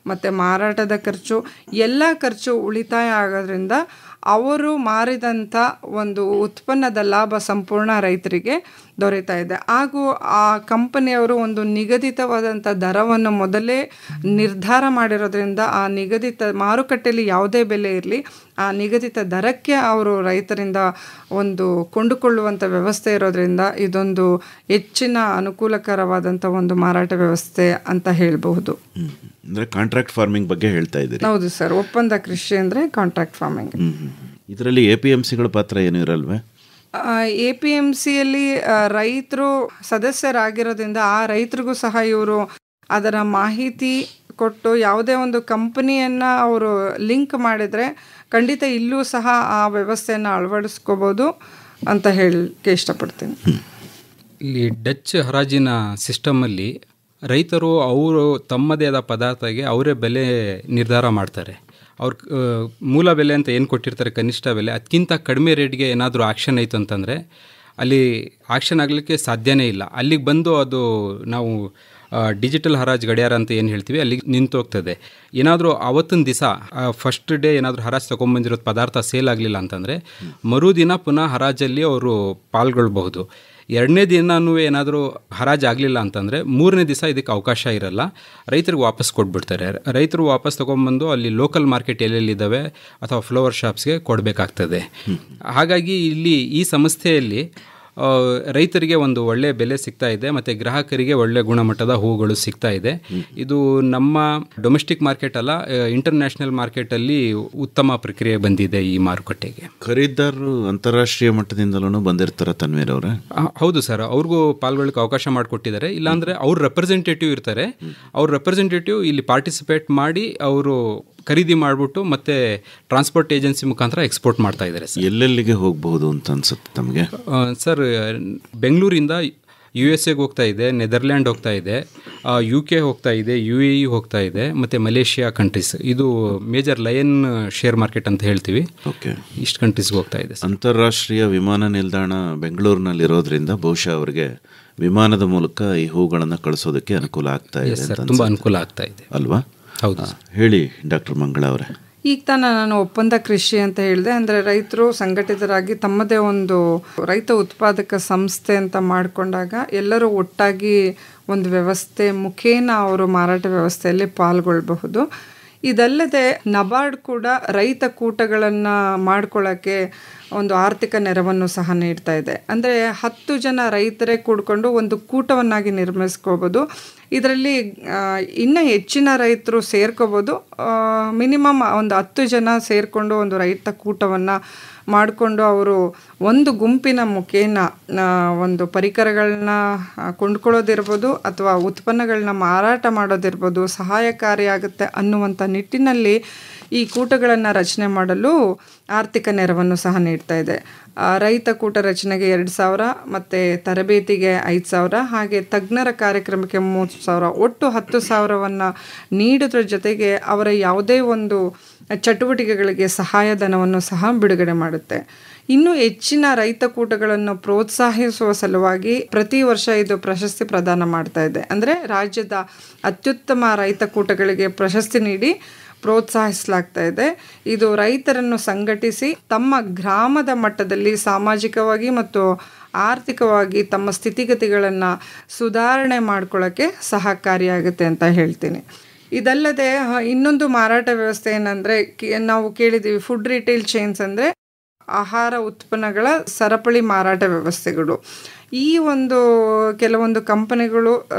ಮತ್ತು ಮಾರಾಟದ ಖರ್ಚು ಎಲ್ಲ ಖರ್ಚು ಉಳಿತಾಯ ಆಗೋದ್ರಿಂದ ಅವರು ಮಾರಿದಂಥ ಒಂದು ಉತ್ಪನ್ನದ ಲಾಭ ಸಂಪೂರ್ಣ ರೈತರಿಗೆ ದೊರೆತಾ ಇದೆ. ಹಾಗೂ ಆ ಕಂಪನಿಯವರು ಒಂದು ನಿಗದಿತವಾದಂಥ ದರವನ್ನು ಮೊದಲೇ ನಿರ್ಧಾರ ಮಾಡಿರೋದ್ರಿಂದ ಆ ನಿಗದಿತ ಮಾರುಕಟ್ಟೆಯಲ್ಲಿ ಯಾವುದೇ ಬೆಲೆ ಇರಲಿ ಆ ನಿಗದಿತ ದರಕ್ಕೆ ಅವರು ರೈತರಿಂದ ಒಂದು ಕೊಂಡುಕೊಳ್ಳುವಂಥ ವ್ಯವಸ್ಥೆ ಇರೋದ್ರಿಂದ ಇದೊಂದು ಹೆಚ್ಚಿನ ಅನುಕೂಲಕರವಾದಂಥ ಒಂದು ಮಾರಾಟ ವ್ಯವಸ್ಥೆ ಅಂತ ಹೇಳಬಹುದು. ಅಂದರೆ ಕಾಂಟ್ರಾಕ್ಟ್ ಫಾರ್ಮಿಂಗ್ ಬಗ್ಗೆ ಹೇಳ್ತಾ ಇದ್ದೀರಿ. ಹೌದು ಸರ್, ಒಪ್ಪಂದ ಕೃಷಿ ಅಂದರೆ ಕಾಂಟ್ರಾಕ್ಟ್ ಫಾರ್ಮಿಂಗ್. ಇದರಲ್ಲಿ APMCಗಳ ಪಾತ್ರ ಏನೂ ಇರಲ್ವೇ? APMCಯಲ್ಲಿ ರೈತರು ಸದಸ್ಯರಾಗಿರೋದ್ರಿಂದ ಆ ರೈತರಿಗೂ ಸಹ ಇವರು ಅದರ ಮಾಹಿತಿ ಕೊಟ್ಟು ಯಾವುದೇ ಒಂದು ಕಂಪನಿಯನ್ನು ಅವರು ಲಿಂಕ್ ಮಾಡಿದರೆ ಖಂಡಿತ ಇಲ್ಲೂ ಸಹ ಆ ವ್ಯವಸ್ಥೆಯನ್ನು ಅಳವಡಿಸ್ಕೋಬೋದು ಅಂತ ಹೇಳಕ್ಕೆ ಇಷ್ಟಪಡ್ತೀನಿ. ಇಲ್ಲಿ ಡಚ್ ಹರಾಜಿನ ಸಿಸ್ಟಮಲ್ಲಿ ರೈತರು ಅವರು ತಮ್ಮದೇ ಆದ ಪದಾರ್ಥಗೆ ಅವರೇ ಬೆಲೆ ನಿರ್ಧಾರ ಮಾಡ್ತಾರೆ. ಅವ್ರ ಮೂಲ ಬೆಲೆ ಅಂತ ಏನು ಕೊಟ್ಟಿರ್ತಾರೆ ಕನಿಷ್ಠ ಬೆಲೆ, ಅದಕ್ಕಿಂತ ಕಡಿಮೆ ರೇಟ್ಗೆ ಏನಾದರೂ ಆ್ಯಕ್ಷನ್ ಆಯಿತು ಅಂತಂದರೆ ಅಲ್ಲಿ ಆ್ಯಕ್ಷನ್ ಆಗಲಿಕ್ಕೆ ಸಾಧ್ಯನೇ ಇಲ್ಲ. ಅಲ್ಲಿಗೆ ಬಂದು ಅದು ನಾವು ಡಿಜಿಟಲ್ ಹರಾಜು ಗಡಿಯಾರ ಅಂತ ಏನು ಹೇಳ್ತೀವಿ ಅಲ್ಲಿಗೆ ನಿಂತು ಹೋಗ್ತದೆ. ಏನಾದರೂ ಆವತ್ತಿನ ದಿವಸ ಫಸ್ಟ್ ಡೇ ಏನಾದರೂ ಹರಾಜು ತೊಗೊಂಬಂದಿರೋದು ಪದಾರ್ಥ ಸೇಲ್ ಆಗಲಿಲ್ಲ ಅಂತಂದರೆ ಮರುದಿನ ಪುನಃ ಹರಾಜಲ್ಲಿ ಅವರು ಪಾಲ್ಗೊಳ್ಬಹುದು. ಎರಡನೇ ದಿನವೂ ಏನಾದರೂ ಹರಾಜು ಆಗಲಿಲ್ಲ ಅಂತಂದರೆ ಮೂರನೇ ದಿವಸ ಇದಕ್ಕೆ ಅವಕಾಶ ಇರಲ್ಲ, ರೈತರಿಗೆ ವಾಪಸ್ ಕೊಟ್ಬಿಡ್ತಾರೆ. ರೈತರು ವಾಪಸ್ ತೊಗೊಂಬಂದು ಅಲ್ಲಿ ಲೋಕಲ್ ಮಾರ್ಕೆಟ್ ಎಲ್ಲೆಲ್ಲಿದ್ದಾವೆ ಅಥವಾ ಫ್ಲವರ್ ಶಾಪ್ಸ್ಗೆ ಕೊಡಬೇಕಾಗ್ತದೆ. ಹಾಗಾಗಿ ಇಲ್ಲಿ ಈ ಸಂಸ್ಥೆಯಲ್ಲಿ ರೈತರಿಗೆ ಒಂದು ಒಳ್ಳೆಯ ಬೆಲೆ ಸಿಗ್ತಾ ಇದೆ ಮತ್ತು ಗ್ರಾಹಕರಿಗೆ ಒಳ್ಳೆಯ ಗುಣಮಟ್ಟದ ಹೂಗಳು ಸಿಗ್ತಾ ಇದೆ. ಇದು ನಮ್ಮ ಡೊಮೆಸ್ಟಿಕ್ ಮಾರ್ಕೆಟ್ ಅಲ್ಲ, ಇಂಟರ್ನ್ಯಾಷನಲ್ ಮಾರ್ಕೆಟಲ್ಲಿ ಉತ್ತಮ ಪ್ರಕ್ರಿಯೆ ಬಂದಿದೆ ಈ ಮಾರುಕಟ್ಟೆಗೆ. ಖರೀದಿದಾರರು ಅಂತಾರಾಷ್ಟ್ರೀಯ ಮಟ್ಟದಿಂದಲೂ ಬಂದಿರ್ತಾರೆ ತನ್ವೀರ್ ಅವರೇ? ಹೌದು ಸರ್, ಅವ್ರಿಗೂ ಪಾಲ್ಗೊಳ್ಳಕ್ಕೆ ಅವಕಾಶ ಮಾಡಿಕೊಟ್ಟಿದ್ದಾರೆ. ಇಲ್ಲಾಂದರೆ ಅವ್ರ ರೆಪ್ರೆಸೆಂಟೇಟಿವ್ ಇರ್ತಾರೆ, ಅವ್ರ ರೆಪ್ರೆಸೆಂಟೇಟಿವ್ ಇಲ್ಲಿ ಪಾರ್ಟಿಸಿಪೇಟ್ ಮಾಡಿ ಅವರು ಖರೀದಿ ಮಾಡಿಬಿಟ್ಟು ಮತ್ತೆ ಟ್ರಾನ್ಸ್ಪೋರ್ಟ್ ಏಜೆನ್ಸಿ ಮುಖಾಂತರ ಎಕ್ಸ್ಪೋರ್ಟ್ ಮಾಡ್ತಾ ಇದ್ದಾರೆ. ಎಲ್ಲೆಲ್ಲಿಗೆ ಹೋಗಬಹುದು ಅಂತ ಅನ್ಸುತ್ತೆ ತಮಗೆ? ಸರ್, ಬೆಂಗಳೂರಿಂದ USA ಹೋಗ್ತಾ ಇದೆ, ನೆದರ್ಲ್ಯಾಂಡ್ ಹೋಗ್ತಾ ಇದೆ, UK ಹೋಗ್ತಾ ಇದೆ, UAE ಹೋಗ್ತಾ ಇದೆ, ಮತ್ತು ಮಲೇಷಿಯಾ ಕಂಟ್ರೀಸ್. ಇದು ಮೇಜರ್ ಲಯನ್ ಶೇರ್ ಮಾರ್ಕೆಟ್ ಅಂತ ಹೇಳ್ತೀವಿ. ಓಕೆ, ಇಷ್ಟು ಕಂಟ್ರೀಸ್ಗೆ ಹೋಗ್ತಾ ಇದೆ. ಅಂತಾರಾಷ್ಟ್ರೀಯ ವಿಮಾನ ನಿಲ್ದಾಣ ಬೆಂಗಳೂರಿನಲ್ಲಿರೋದ್ರಿಂದ ಬಹುಶಃ ಅವರಿಗೆ ವಿಮಾನದ ಮೂಲಕ ಈ ಹೂಗಳನ್ನು ಕಳಿಸೋದಕ್ಕೆ ಅನುಕೂಲ ಆಗ್ತಾ ಇದೆ. ತುಂಬ ಅನುಕೂಲ ಆಗ್ತಾ ಇದೆ ಅಲ್ವಾ? ಹೌದು. ಹೇಳಿ ಡಾಕ್ಟರ್ ಮಂಗಳ ಅವರೇ. ಈಗ ನಾನು ಒಪ್ಪಂದ ಕೃಷಿ ಅಂತ ಹೇಳಿದೆ. ಅಂದರೆ ರೈತರು ಸಂಘಟಿತರಾಗಿ ತಮ್ಮದೇ ಒಂದು ರೈತ ಉತ್ಪಾದಕ ಸಂಸ್ಥೆ ಅಂತ ಮಾಡಿಕೊಂಡಾಗ ಎಲ್ಲರೂ ಒಟ್ಟಾಗಿ ಒಂದು ವ್ಯವಸ್ಥೆ ಮುಖೇನ ಅವರು ಮಾರಾಟ ವ್ಯವಸ್ಥೆಯಲ್ಲಿ ಪಾಲ್ಗೊಳ್ಳಬಹುದು. ಇದಲ್ಲದೆ ನಬಾರ್ಡ್ ಕೂಡ ರೈತ ಕೂಟಗಳನ್ನು ಮಾಡ್ಕೊಳ್ಳೋಕ್ಕೆ ಒಂದು ಆರ್ಥಿಕ ನೆರವನ್ನು ಸಹ ನೀಡ್ತಾ ಇದೆ. ಅಂದರೆ 10 ಜನ ರೈತರೇ ಕೂಡ್ಕೊಂಡು ಒಂದು ಕೂಟವನ್ನಾಗಿ ನಿರ್ಮಿಸ್ಕೋಬೋದು. ಇದರಲ್ಲಿ ಇನ್ನೂ ಹೆಚ್ಚಿನ ರೈತರು ಸೇರ್ಕೋಬೋದು. ಮಿನಿಮಮ್ ಒಂದು 10 ಜನ ಸೇರಿಕೊಂಡು ಒಂದು ರೈತ ಕೂಟವನ್ನು ಮಾಡಿಕೊಂಡು ಅವರು ಒಂದು ಗುಂಪಿನ ಮುಖೇನ ಒಂದು ಪರಿಕರಗಳನ್ನ ಕೊಂಡ್ಕೊಳ್ಳೋದಿರ್ಬೋದು ಅಥವಾ ಉತ್ಪನ್ನಗಳನ್ನ ಮಾರಾಟ ಮಾಡೋದಿರ್ಬೋದು ಸಹಾಯಕಾರಿಯಾಗುತ್ತೆ ಅನ್ನುವಂಥ ನಿಟ್ಟಿನಲ್ಲಿ ಈ ಕೂಟಗಳನ್ನು ರಚನೆ ಮಾಡಲು ಆರ್ಥಿಕ ನೆರವನ್ನು ಸಹ ನೀಡ್ತಾ ಇದೆ. ರೈತ ಕೂಟ ರಚನೆಗೆ 2,000 ಮತ್ತು ತರಬೇತಿಗೆ 5,000 ಹಾಗೆ ತಜ್ಞರ ಕಾರ್ಯಕ್ರಮಕ್ಕೆ 3,000 ಒಟ್ಟು 10,000ವನ್ನು ನೀಡೋದ್ರ ಜೊತೆಗೆ ಅವರ ಯಾವುದೇ ಒಂದು ಚಟುವಟಿಕೆಗಳಿಗೆ ಸಹಾಯಧನವನ್ನು ಸಹ ಬಿಡುಗಡೆ ಮಾಡುತ್ತೆ. ಇನ್ನೂ ಹೆಚ್ಚಿನ ರೈತ ಕೂಟಗಳನ್ನು ಪ್ರೋತ್ಸಾಹಿಸುವ ಸಲುವಾಗಿ ಪ್ರತಿ ವರ್ಷ ಇದು ಪ್ರಶಸ್ತಿ ಪ್ರದಾನ ಮಾಡ್ತಾ ಇದೆ. ಅಂದರೆ ರಾಜ್ಯದ ಅತ್ಯುತ್ತಮ ರೈತ ಕೂಟಗಳಿಗೆ ಪ್ರಶಸ್ತಿ ನೀಡಿ ಪ್ರೋತ್ಸಾಹಿಸಲಾಗ್ತಾ ಇದೆ. ಇದು ರೈತರನ್ನು ಸಂಘಟಿಸಿ ತಮ್ಮ ಗ್ರಾಮದ ಮಟ್ಟದಲ್ಲಿ ಸಾಮಾಜಿಕವಾಗಿ ಮತ್ತು ಆರ್ಥಿಕವಾಗಿ ತಮ್ಮ ಸ್ಥಿತಿಗತಿಗಳನ್ನು ಸುಧಾರಣೆ ಮಾಡ್ಕೊಳ್ಳೋಕ್ಕೆ ಸಹಕಾರಿಯಾಗುತ್ತೆ ಅಂತ ಹೇಳ್ತೀನಿ. ಇದಲ್ಲದೆ ಇನ್ನೊಂದು ಮಾರಾಟ ವ್ಯವಸ್ಥೆ ಏನಂದರೆ ನಾವು ಕೇಳಿದ್ದೀವಿ ಫುಡ್ ರಿಟೇಲ್ ಚೈನ್ಸ್ ಅಂದರೆ ಆಹಾರ ಉತ್ಪನ್ನಗಳ ಸರಪಳಿ ಮಾರಾಟ ವ್ಯವಸ್ಥೆಗಳು. ಈ ಒಂದು ಕೆಲವೊಂದು ಕಂಪನಿಗಳು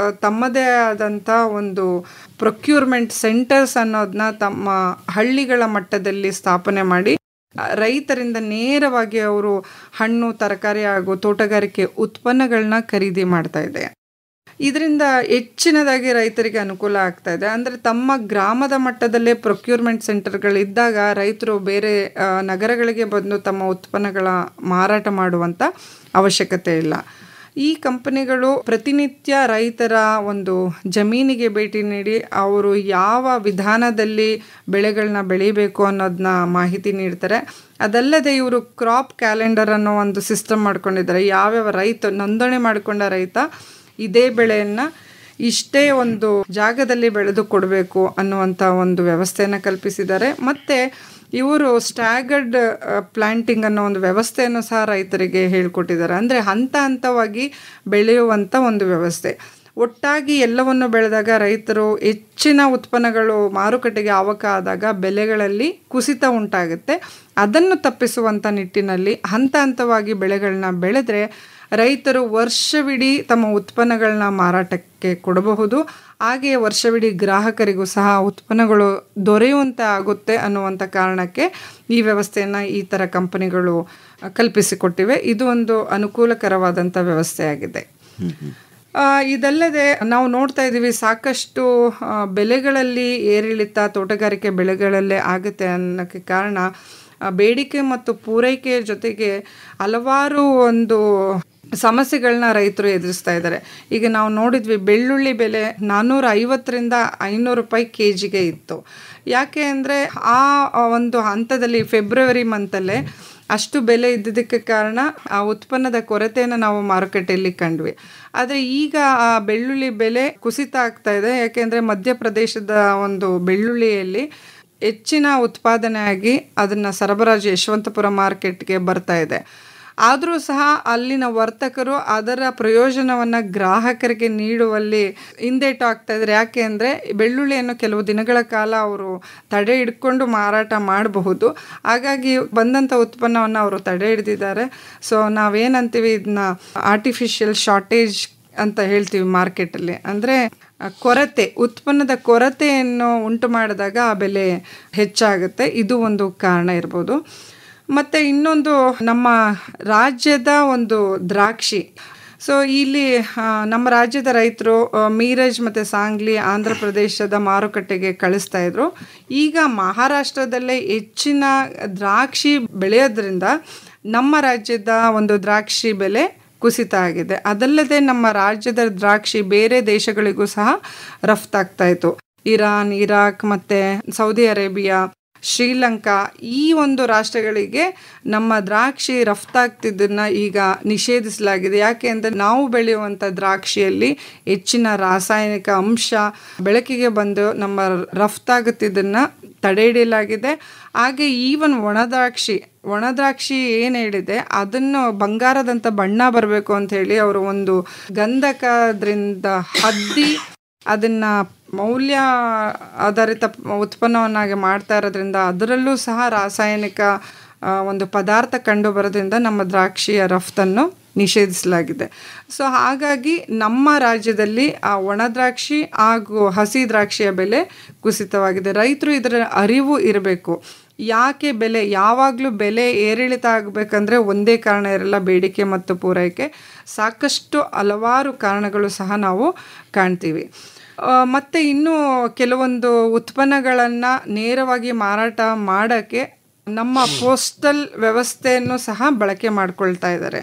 ತಮ್ಮದೇ ಆದಂಥ ಒಂದು ಪ್ರೊಕ್ಯೂರ್ಮೆಂಟ್ ಸೆಂಟರ್ಸ್ ಅನ್ನೋದನ್ನ ತಮ್ಮ ಹಳ್ಳಿಗಳ ಮಟ್ಟದಲ್ಲಿ ಸ್ಥಾಪನೆ ಮಾಡಿ ರೈತರಿಂದ ನೇರವಾಗಿ ಅವರು ಹಣ್ಣು ತರಕಾರಿ ಹಾಗೂ ತೋಟಗಾರಿಕೆ ಉತ್ಪನ್ನಗಳನ್ನ ಖರೀದಿ ಮಾಡ್ತಾ ಇದೆ. ಇದರಿಂದ ಹೆಚ್ಚಿನದಾಗಿ ರೈತರಿಗೆ ಅನುಕೂಲ ಆಗ್ತಾ ಇದೆ. ಅಂದರೆ ತಮ್ಮ ಗ್ರಾಮದ ಮಟ್ಟದಲ್ಲೇ ಪ್ರೊಕ್ಯೂರ್ಮೆಂಟ್ ಸೆಂಟರ್ಗಳಿದ್ದಾಗ ರೈತರು ಬೇರೆ ನಗರಗಳಿಗೆ ಬಂದು ತಮ್ಮ ಉತ್ಪನ್ನಗಳ ಮಾರಾಟ ಮಾಡುವಂಥ ಅವಶ್ಯಕತೆ ಇಲ್ಲ. ಈ ಕಂಪನಿಗಳು ಪ್ರತಿನಿತ್ಯ ರೈತರ ಒಂದು ಜಮೀನಿಗೆ ಭೇಟಿ ನೀಡಿ ಅವರು ಯಾವ ವಿಧಾನದಲ್ಲಿ ಬೆಳೆಗಳನ್ನ ಬೆಳಿಬೇಕು ಅನ್ನೋದನ್ನ ಮಾಹಿತಿ ನೀಡ್ತಾರೆ. ಅದಲ್ಲದೆ ಇವರು ಕ್ರಾಪ್ ಕ್ಯಾಲೆಂಡರ್ ಅನ್ನೋ ಒಂದು ಸಿಸ್ಟಮ್ ಮಾಡ್ಕೊಂಡಿದ್ದಾರೆ. ಯಾವ್ಯಾವ ರೈತ ನೋಂದಣಿ ಮಾಡಿಕೊಂಡ ರೈತ ಇದೇ ಬೆಳೆಯನ್ನು ಇಷ್ಟೇ ಒಂದು ಜಾಗದಲ್ಲಿ ಬೆಳೆದು ಕೊಡಬೇಕು ಅನ್ನುವಂಥ ಒಂದು ವ್ಯವಸ್ಥೆಯನ್ನು ಕಲ್ಪಿಸಿದ್ದಾರೆ. ಮತ್ತು ಇವರು ಸ್ಟ್ಯಾಗರ್ಡ್ ಪ್ಲಾಂಟಿಂಗ್ ಅನ್ನೋ ಒಂದು ವ್ಯವಸ್ಥೆಯನ್ನು ಸಹ ರೈತರಿಗೆ ಹೇಳಿಕೊಟ್ಟಿದ್ದಾರೆ. ಅಂದರೆ ಹಂತ ಹಂತವಾಗಿ ಬೆಳೆಯುವಂಥ ಒಂದು ವ್ಯವಸ್ಥೆ. ಒಟ್ಟಾಗಿ ಎಲ್ಲವನ್ನು ಬೆಳೆದಾಗ ರೈತರು ಹೆಚ್ಚಿನ ಉತ್ಪನ್ನಗಳು ಮಾರುಕಟ್ಟೆಗೆ ಆವಕ ಆದಾಗ ಬೆಲೆಗಳಲ್ಲಿ ಕುಸಿತ ಉಂಟಾಗುತ್ತೆ. ಅದನ್ನು ತಪ್ಪಿಸುವಂಥ ನಿಟ್ಟಿನಲ್ಲಿ ಹಂತ ಹಂತವಾಗಿ ಬೆಳೆಗಳನ್ನ ಬೆಳೆದ್ರೆ ರೈತರು ವರ್ಷವಿಡೀ ತಮ್ಮ ಉತ್ಪನ್ನಗಳನ್ನ ಮಾರಾಟಕ್ಕೆ ಕೊಡಬಹುದು. ಹಾಗೆಯೇ ವರ್ಷವಿಡೀ ಗ್ರಾಹಕರಿಗೂ ಸಹ ಉತ್ಪನ್ನಗಳು ದೊರೆಯುವಂತೆ ಆಗುತ್ತೆ ಅನ್ನುವಂಥ ಕಾರಣಕ್ಕೆ ಈ ವ್ಯವಸ್ಥೆಯನ್ನು ಈ ಥರ ಕಂಪನಿಗಳು ಕಲ್ಪಿಸಿಕೊಟ್ಟಿವೆ. ಇದು ಒಂದು ಅನುಕೂಲಕರವಾದಂಥ ವ್ಯವಸ್ಥೆಯಾಗಿದೆ. ಇದಲ್ಲದೆ ನಾವು ನೋಡ್ತಾ ಇದ್ದೀವಿ ಸಾಕಷ್ಟು ಬೆಲೆಗಳಲ್ಲಿ ಏರಿಳಿತ ತೋಟಗಾರಿಕೆ ಬೆಳೆಗಳಲ್ಲೇ ಆಗುತ್ತೆ ಅನ್ನೋಕ್ಕೆ ಕಾರಣ ಬೇಡಿಕೆ ಮತ್ತು ಪೂರೈಕೆಯ ಜೊತೆಗೆ ಹಲವಾರು ಒಂದು ಸಮಸ್ಯೆಗಳನ್ನ ರೈತರು ಎದುರಿಸ್ತಾ ಇದ್ದಾರೆ. ಈಗ ನಾವು ನೋಡಿದ್ವಿ ಬೆಳ್ಳುಳ್ಳಿ ಬೆಲೆ 450ರಿಂದ 500 ರೂಪಾಯಿ ಕೆಜಿಗೆ ಇತ್ತು. ಯಾಕೆ ಅಂದರೆ ಆ ಒಂದು ಹಂತದಲ್ಲಿ ಫೆಬ್ರವರಿ ಮಂತಲ್ಲೇ ಅಷ್ಟು ಬೆಲೆ ಇದ್ದಿದ್ದಕ್ಕೆ ಕಾರಣ ಆ ಉತ್ಪನ್ನದ ಕೊರತೆಯನ್ನು ನಾವು ಮಾರುಕಟ್ಟೆಯಲ್ಲಿ ಕಂಡ್ವಿ. ಆದರೆ ಈಗ ಆ ಬೆಳ್ಳುಳ್ಳಿ ಬೆಲೆ ಕುಸಿತ ಆಗ್ತಾ ಇದೆ. ಯಾಕೆಂದರೆ ಮಧ್ಯಪ್ರದೇಶದ ಒಂದು ಬೆಳ್ಳುಳ್ಳಿಯಲ್ಲಿ ಹೆಚ್ಚಿನ ಉತ್ಪಾದನೆ ಆಗಿ ಅದನ್ನು ಸರಬರಾಜು ಯಶವಂತಪುರ ಮಾರ್ಕೆಟ್ಗೆ ಬರ್ತಾ ಇದೆ. ಆದರೂ ಸಹ ಅಲ್ಲಿನ ವರ್ತಕರು ಅದರ ಪ್ರಯೋಜನವನ್ನು ಗ್ರಾಹಕರಿಗೆ ನೀಡುವಲ್ಲಿ ಹಿಂದೇಟು ಆಗ್ತಾ ಇದ್ದಾರೆ. ಯಾಕೆ ಅಂದರೆ ಬೆಳ್ಳುಳ್ಳಿಯನ್ನು ಕೆಲವು ದಿನಗಳ ಕಾಲ ಅವರು ತಡೆ ಹಿಡ್ಕೊಂಡು ಮಾರಾಟ ಮಾಡಬಹುದು. ಹಾಗಾಗಿ ಬಂದಂಥ ಉತ್ಪನ್ನವನ್ನು ಅವರು ತಡೆ ಹಿಡಿದಿದ್ದಾರೆ. ಸೊ ನಾವೇನಂತೀವಿ ಇದನ್ನ ಆರ್ಟಿಫಿಷಿಯಲ್ ಶಾರ್ಟೇಜ್ ಅಂತ ಹೇಳ್ತೀವಿ ಮಾರ್ಕೆಟಲ್ಲಿ. ಅಂದರೆ ಕೊರತೆ, ಉತ್ಪನ್ನದ ಕೊರತೆಯನ್ನು ಉಂಟು ಮಾಡಿದಾಗ ಆ ಬೆಲೆ ಹೆಚ್ಚಾಗುತ್ತೆ. ಇದು ಒಂದು ಕಾರಣ ಇರ್ಬೋದು. ಮತ್ತು ಇನ್ನೊಂದು ನಮ್ಮ ರಾಜ್ಯದ ಒಂದು ದ್ರಾಕ್ಷಿ. ಸೊ ಇಲ್ಲಿ ನಮ್ಮ ರಾಜ್ಯದ ರೈತರು ಮೀರಜ್ ಮತ್ತು ಸಾಂಗ್ಲಿ ಆಂಧ್ರ ಪ್ರದೇಶದ ಮಾರುಕಟ್ಟೆಗೆ ಕಳಿಸ್ತಾ ಇದ್ರು. ಈಗ ಮಹಾರಾಷ್ಟ್ರದಲ್ಲೇ ಹೆಚ್ಚಿನ ದ್ರಾಕ್ಷಿ ಬೆಳೆಯೋದ್ರಿಂದ ನಮ್ಮ ರಾಜ್ಯದ ಒಂದು ದ್ರಾಕ್ಷಿ ಬೆಲೆ ಕುಸಿತ ಆಗಿದೆ. ಅದಲ್ಲದೆ ನಮ್ಮ ರಾಜ್ಯದ ದ್ರಾಕ್ಷಿ ಬೇರೆ ದೇಶಗಳಿಗೂ ಸಹ ರಫ್ತಾಗ್ತಾ ಇತ್ತು. ಇರಾನ್, ಇರಾಕ್ ಮತ್ತು ಸೌದಿ ಅರೇಬಿಯಾ, ಶ್ರೀಲಂಕಾ ಈ ಒಂದು ರಾಷ್ಟ್ರಗಳಿಗೆ ನಮ್ಮ ದ್ರಾಕ್ಷಿ ರಫ್ತಾಗ್ತಿದ್ದನ್ನು ಈಗ ನಿಷೇಧಿಸಲಾಗಿದೆ. ಯಾಕೆ ಅಂದರೆ ನಾವು ಬೆಳೆಯುವಂಥ ದ್ರಾಕ್ಷಿಯಲ್ಲಿ ಹೆಚ್ಚಿನ ರಾಸಾಯನಿಕ ಅಂಶ ಬೆಳಕಿಗೆ ಬಂದು ನಮ್ಮ ರಫ್ತಾಗುತ್ತಿದ್ದನ್ನು ತಡೆ ಹಿಡಿಯಲಾಗಿದೆ. ಹಾಗೆ ಈವನ್ ಒಣದ್ರಾಕ್ಷಿ ಏನು ಹೇಳಿದೆ ಅದನ್ನು ಬಂಗಾರದಂಥ ಬಣ್ಣ ಬರಬೇಕು ಅಂಥೇಳಿ ಅವರು ಒಂದು ಗಂಧಕದ್ರಿಂದ ಹದ್ದಿ ಅದನ್ನು ಮೌಲ್ಯ ಆಧಾರಿತ ಉತ್ಪನ್ನವನ್ನಾಗಿ ಮಾಡ್ತಾ ಇರೋದ್ರಿಂದ ಅದರಲ್ಲೂ ಸಹ ರಾಸಾಯನಿಕ ಒಂದು ಪದಾರ್ಥ ಕಂಡು ಬರೋದ್ರಿಂದ ನಮ್ಮ ದ್ರಾಕ್ಷಿಯ ರಫ್ತನ್ನು ನಿಷೇಧಿಸಲಾಗಿದೆ. ಸೊ ಹಾಗಾಗಿ ನಮ್ಮ ರಾಜ್ಯದಲ್ಲಿ ಆ ಒಣದ್ರಾಕ್ಷಿ ಹಾಗೂ ಹಸಿ ದ್ರಾಕ್ಷಿಯ ಬೆಲೆ ಕುಸಿತವಾಗಿದೆ. ರೈತರು ಇದರ ಅರಿವು ಇರಬೇಕು. ಯಾಕೆ ಬೆಲೆ ಯಾವಾಗಲೂ ಬೆಲೆ ಏರಿಳಿತ ಆಗಬೇಕಂದ್ರೆ ಒಂದೇ ಕಾರಣ ಇರಲ್ಲ, ಬೇಡಿಕೆ ಮತ್ತು ಪೂರೈಕೆ. ಸಾಕಷ್ಟು ಹಲವಾರು ಕಾರಣಗಳು ಸಹ ನಾವು ಕಾಣ್ತೀವಿ. ಮತ್ತು ಇನ್ನೂ ಕೆಲವೊಂದು ಉತ್ಪನ್ನಗಳನ್ನು ನೇರವಾಗಿ ಮಾರಾಟ ಮಾಡೋಕ್ಕೆ ನಮ್ಮ ಪೋಸ್ಟಲ್ ವ್ಯವಸ್ಥೆಯನ್ನು ಸಹ ಬಳಕೆ ಮಾಡ್ಕೊಳ್ತಾ ಇದ್ದಾರೆ.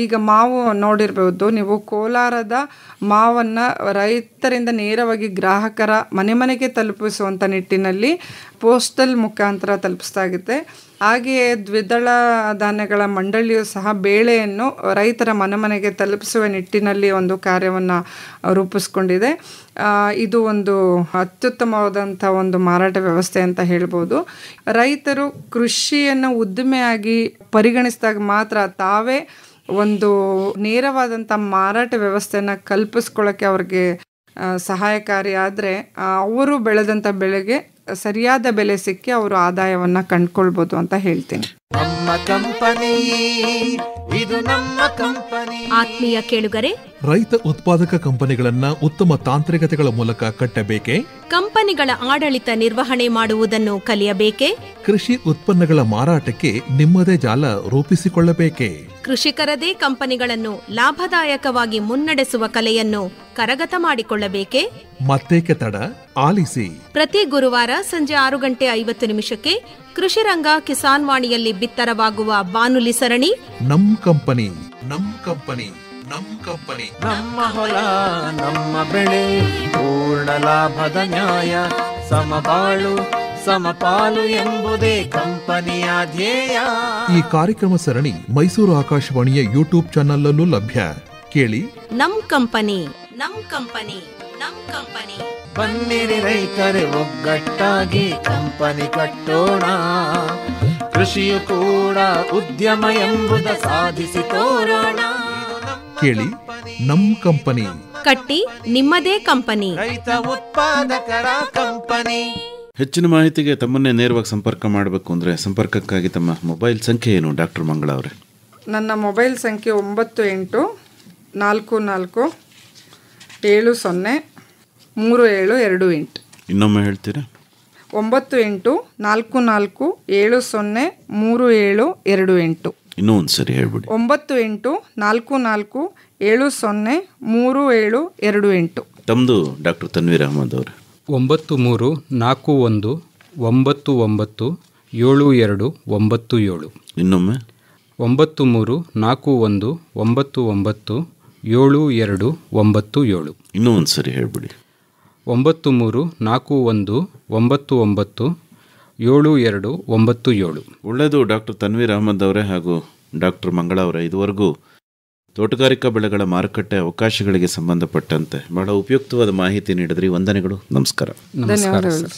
ಈಗ ಮಾವು ನೋಡಿರ್ಬೋದು ನೀವು, ಕೋಲಾರದ ಮಾವನ್ನು ರೈತರಿಂದ ನೇರವಾಗಿ ಗ್ರಾಹಕರ ಮನೆಗೆ ತಲುಪಿಸುವಂಥ ನಿಟ್ಟಿನಲ್ಲಿ ಪೋಸ್ಟಲ್ ಮುಖಾಂತರ ತಲುಪಿಸ್ತಾಗುತ್ತೆ. ಹಾಗೆಯೇ ದ್ವಿದಳ ಧಾನ್ಯಗಳ ಮಂಡಳಿಯು ಸಹ ಬೇಳೆಯನ್ನು ರೈತರ ಮನೆಗೆ ತಲುಪಿಸುವ ನಿಟ್ಟಿನಲ್ಲಿ ಒಂದು ಕಾರ್ಯವನ್ನು ರೂಪಿಸ್ಕೊಂಡಿದೆ. ಇದು ಒಂದು ಅತ್ಯುತ್ತಮವಾದಂಥ ಒಂದು ಮಾರಾಟ ವ್ಯವಸ್ಥೆ ಅಂತ ಹೇಳ್ಬೋದು. ರೈತರು ಕೃಷಿಯನ್ನು ಉದ್ದಿಮೆಯಾಗಿ ಪರಿಗಣಿಸಿದಾಗ ಮಾತ್ರ ತಾವೇ ಒಂದು ನೇರವಾದಂಥ ಮಾರಾಟ ವ್ಯವಸ್ಥೆಯನ್ನು ಕಲ್ಪಿಸ್ಕೊಳ್ಳೋಕ್ಕೆ ಅವ್ರಿಗೆ ಸಹಾಯಕಾರಿ. ಆದರೆ ಅವರು ಬೆಳೆದಂಥ ಬೆಳೆಗೆ ಸರಿಯಾದ ಬೆಲೆ ಸಿಕ್ಕಿ ಅವರು ಆದಾಯವನ್ನು ಕಂಡುಕೊಳ್ಬೋದು ಅಂತ ಹೇಳ್ತೀನಿ. ಆತ್ಮೀಯ ಕೇಳುಗರೆ, ರೈತ ಉತ್ಪಾದಕ ಕಂಪನಿಗಳನ್ನ ಉತ್ತಮ ತಾಂತ್ರಿಕತೆಗಳ ಮೂಲಕ ಕಟ್ಟಬೇಕೆ? ಕಂಪನಿಗಳ ಆಡಳಿತ ನಿರ್ವಹಣೆ ಮಾಡುವುದನ್ನು ಕಲಿಯಬೇಕೆ? ಕೃಷಿ ಉತ್ಪನ್ನಗಳ ಮಾರಾಟಕ್ಕೆ ನಿಮ್ಮದೇ ಜಾಲ ರೂಪಿಸಿಕೊಳ್ಳಬೇಕೆ? ಕೃಷಿಕರದೇ ಕಂಪನಿಗಳನ್ನು ಲಾಭದಾಯಕವಾಗಿ ಮುನ್ನಡೆಸುವ ಕಲೆಯನ್ನು ಕರಗತ ಮಾಡಿಕೊಳ್ಳಬೇಕೆ? ಮತ್ತೇಕೆ ತಡ, ಆಲಿಸಿ. ಪ್ರತಿ ಗುರುವಾರ ಸಂಜೆ 6:50 ಕೃಷಿ ರಂಗ ಕಿಸಾನ್ ವಾಣಿಯಲ್ಲಿ ಬಿತ್ತರವಾಗುವ ಬಾನುಲಿ ಸರಣಿ ನಮ್ ಕಂಪನಿ, ನಮ್ ಕಂಪನಿ, ನಮ್ ಕಂಪನಿ. ನಮ್ಮ ಹೊಲ ನಮ್ಮ ಬೆಳೆ ಪೂರ್ಣ ಲಾಭದ ನ್ಯಾಯ, ಸಮಬಾಳು ಸಮಪಾಲು ಎಂಬುದೇ ಕಂಪನಿಯ ಧ್ಯೇಯ. ಈ ಕಾರ್ಯಕ್ರಮ ಸರಣಿ ಮೈಸೂರು ಆಕಾಶವಾಣಿಯ ಯೂಟ್ಯೂಬ್ ಚಾನಲ್ ಅಲ್ಲೂ ಲಭ್ಯ. ಕೇಳಿ. ನಮ್ ಕಂಪನಿ, ನಮ್ ಕಂಪನಿ. ನಮ್ ಕಂಪನಿ. ಬನ್ನಿರಿ ರೈತರೆ ಒಗ್ಗಟ್ಟಾಗಿ ಕಂಪನಿ ಕಟ್ಟೋಣ, ಕೃಷಿಯು ಕೂಡ ಉದ್ಯಮ ಎಂಬುದ ಸಾಧಿಸಿ ತೋರೋಣ. ಕೇಳಿ ನಮ್ ಕಂಪನಿ, ಕಟ್ಟಿ ನಿಮ್ಮದೇ ಕಂಪನಿ. ರೈತ ಉತ್ಪಾದಕರ ಕಂಪನಿ. ಹೆಚ್ಚಿನ ಮಾಹಿತಿಗೆ ತಮ್ಮನ್ನೇ ನೇರವಾಗಿ ಸಂಪರ್ಕ ಮಾಡಬೇಕು ಅಂದರೆ ಸಂಪರ್ಕಕ್ಕಾಗಿ ತಮ್ಮ ಮೊಬೈಲ್ ಸಂಖ್ಯೆ ಏನು ಡಾಕ್ಟರ್ ಮಂಗಳ ಅವರೇ? ನನ್ನ ಮೊಬೈಲ್ ಸಂಖ್ಯೆ 9844703728. ಇನ್ನೊಮ್ಮೆ ಹೇಳ್ತೀರಾ? 9844703728. ಇನ್ನೂ ಒಂದು ಸರಿ ಹೇಳ್ಬಿಡಿ. 9844703728. ತಮ್ಮದು ಡಾಕ್ಟರ್ ತನ್ವೀರ್ ಅಹಮದ್ ಅವರೇ? 9341927297. ಇನ್ನೊಮ್ಮೆ? 9341997297. ಇನ್ನೂ ಒಂದು ಸರಿ ಹೇಳ್ಬಿಡಿ. 9341997297. ಒಳ್ಳೆಯದು ಡಾಕ್ಟರ್ ತನ್ವೀರ್ ಅಹಮದ್ ಅವರೇ ಹಾಗೂ ಡಾಕ್ಟರ್ ಮಂಗಳ ಅವರೇ, ಇದುವರೆಗೂ ತೋಟಗಾರಿಕಾ ಬೆಳೆಗಳ ಮಾರುಕಟ್ಟೆ ಅವಕಾಶಗಳಿಗೆ ಸಂಬಂಧಪಟ್ಟಂತೆ ಬಹಳ ಉಪಯುಕ್ತವಾದ ಮಾಹಿತಿ ನೀಡಿದ್ರಿ. ವಂದನೆಗಳು. ನಮಸ್ಕಾರ. ನಮಸ್ಕಾರ ಸರ್.